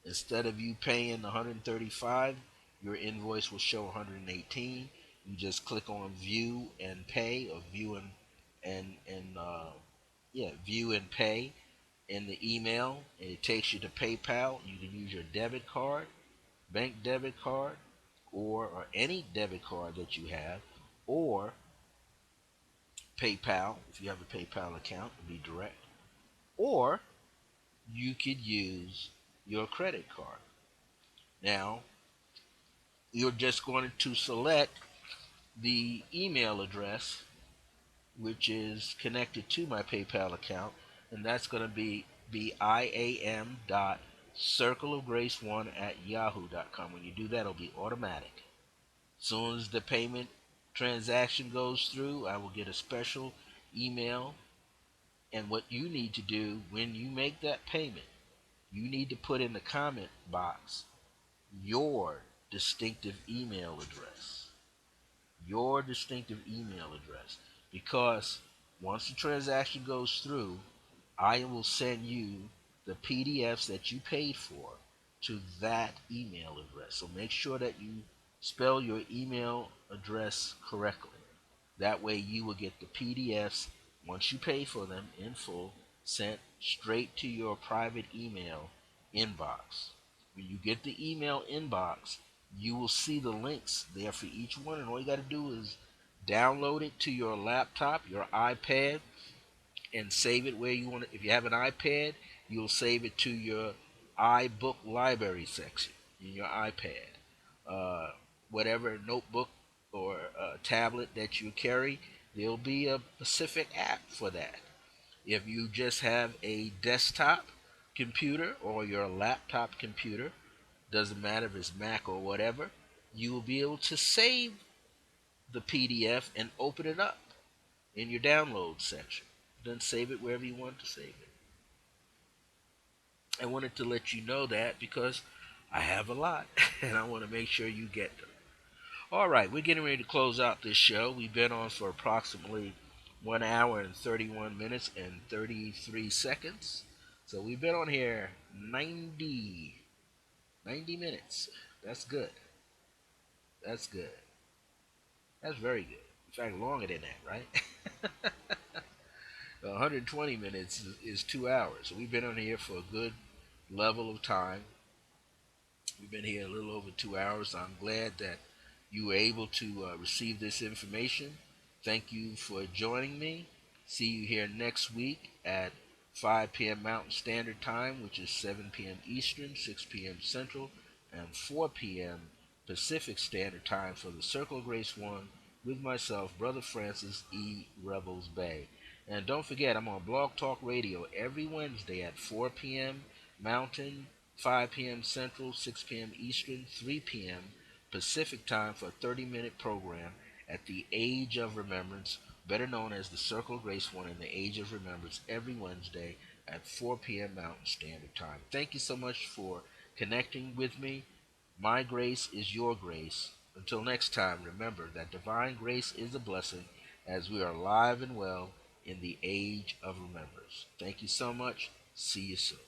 [SPEAKER 1] instead of you paying $135, your invoice will show $118. You just click on view and pay, or view and view and pay in the email, and it takes you to PayPal. You can use your debit card, bank debit card, or any debit card that you have, or PayPal if you have a PayPal account, it'll be direct, or you could use your credit card. Now, you're just going to select the email address which is connected to my PayPal account, and that's going to be iam.circleofgrace1@yahoo.com. When you do that, it'll be automatic. As soon as the payment transaction goes through, I will get a special email. And what you need to do when you make that payment, you need to put in the comment box your distinctive email address. Your distinctive email address. Because once the transaction goes through, I will send you the PDFs that you paid for to that email address. So make sure that you spell your email address correctly. That way you will get the PDFs, once you pay for them in full, sent straight to your private email inbox. When you get the email inbox, you will see the links there for each one, and all you got to do is download it to your laptop, your iPad, and save it where you want it. If you have an iPad, you'll save it to your iBook library section in your iPad. Uh, Whatever notebook or tablet that you carry, there'll be a specific app for that. If you just have a desktop computer or your laptop computer, doesn't matter if it's Mac or whatever, you will be able to save the PDF and open it up in your download section. Then save it wherever you want to save it. I wanted to let you know that because I have a lot and I want to make sure you get them. All right, we're getting ready to close out this show. We've been on for approximately 1 hour and 31 minutes and 33 seconds. So we've been on here 90 minutes. That's good. That's good. That's very good. In fact, longer than that, right? 120 minutes is 2 hours. So we've been on here for a good level of time. We've been here a little over 2 hours. I'm glad that you were able to receive this information. Thank you for joining me. See you here next week at 5 p.m. Mountain Standard Time, which is 7 p.m. Eastern, 6 p.m. Central, and 4 p.m. Pacific Standard Time for the Circle of Grace One with myself, Brother Francis E. Revels-Bey. And don't forget, I'm on Blog Talk Radio every Wednesday at 4 p.m. Mountain, 5 p.m. Central, 6 p.m. Eastern, 3 p.m. Pacific Time for a 30-minute program at the Age of Remembrance, better known as the Circle of Grace One in the Age of Remembrance, every Wednesday at 4 p.m. Mountain Standard Time. Thank you so much for connecting with me. My grace is your grace. Until next time, remember that divine grace is a blessing as we are alive and well in the age of remembrance. Thank you so much. See you soon.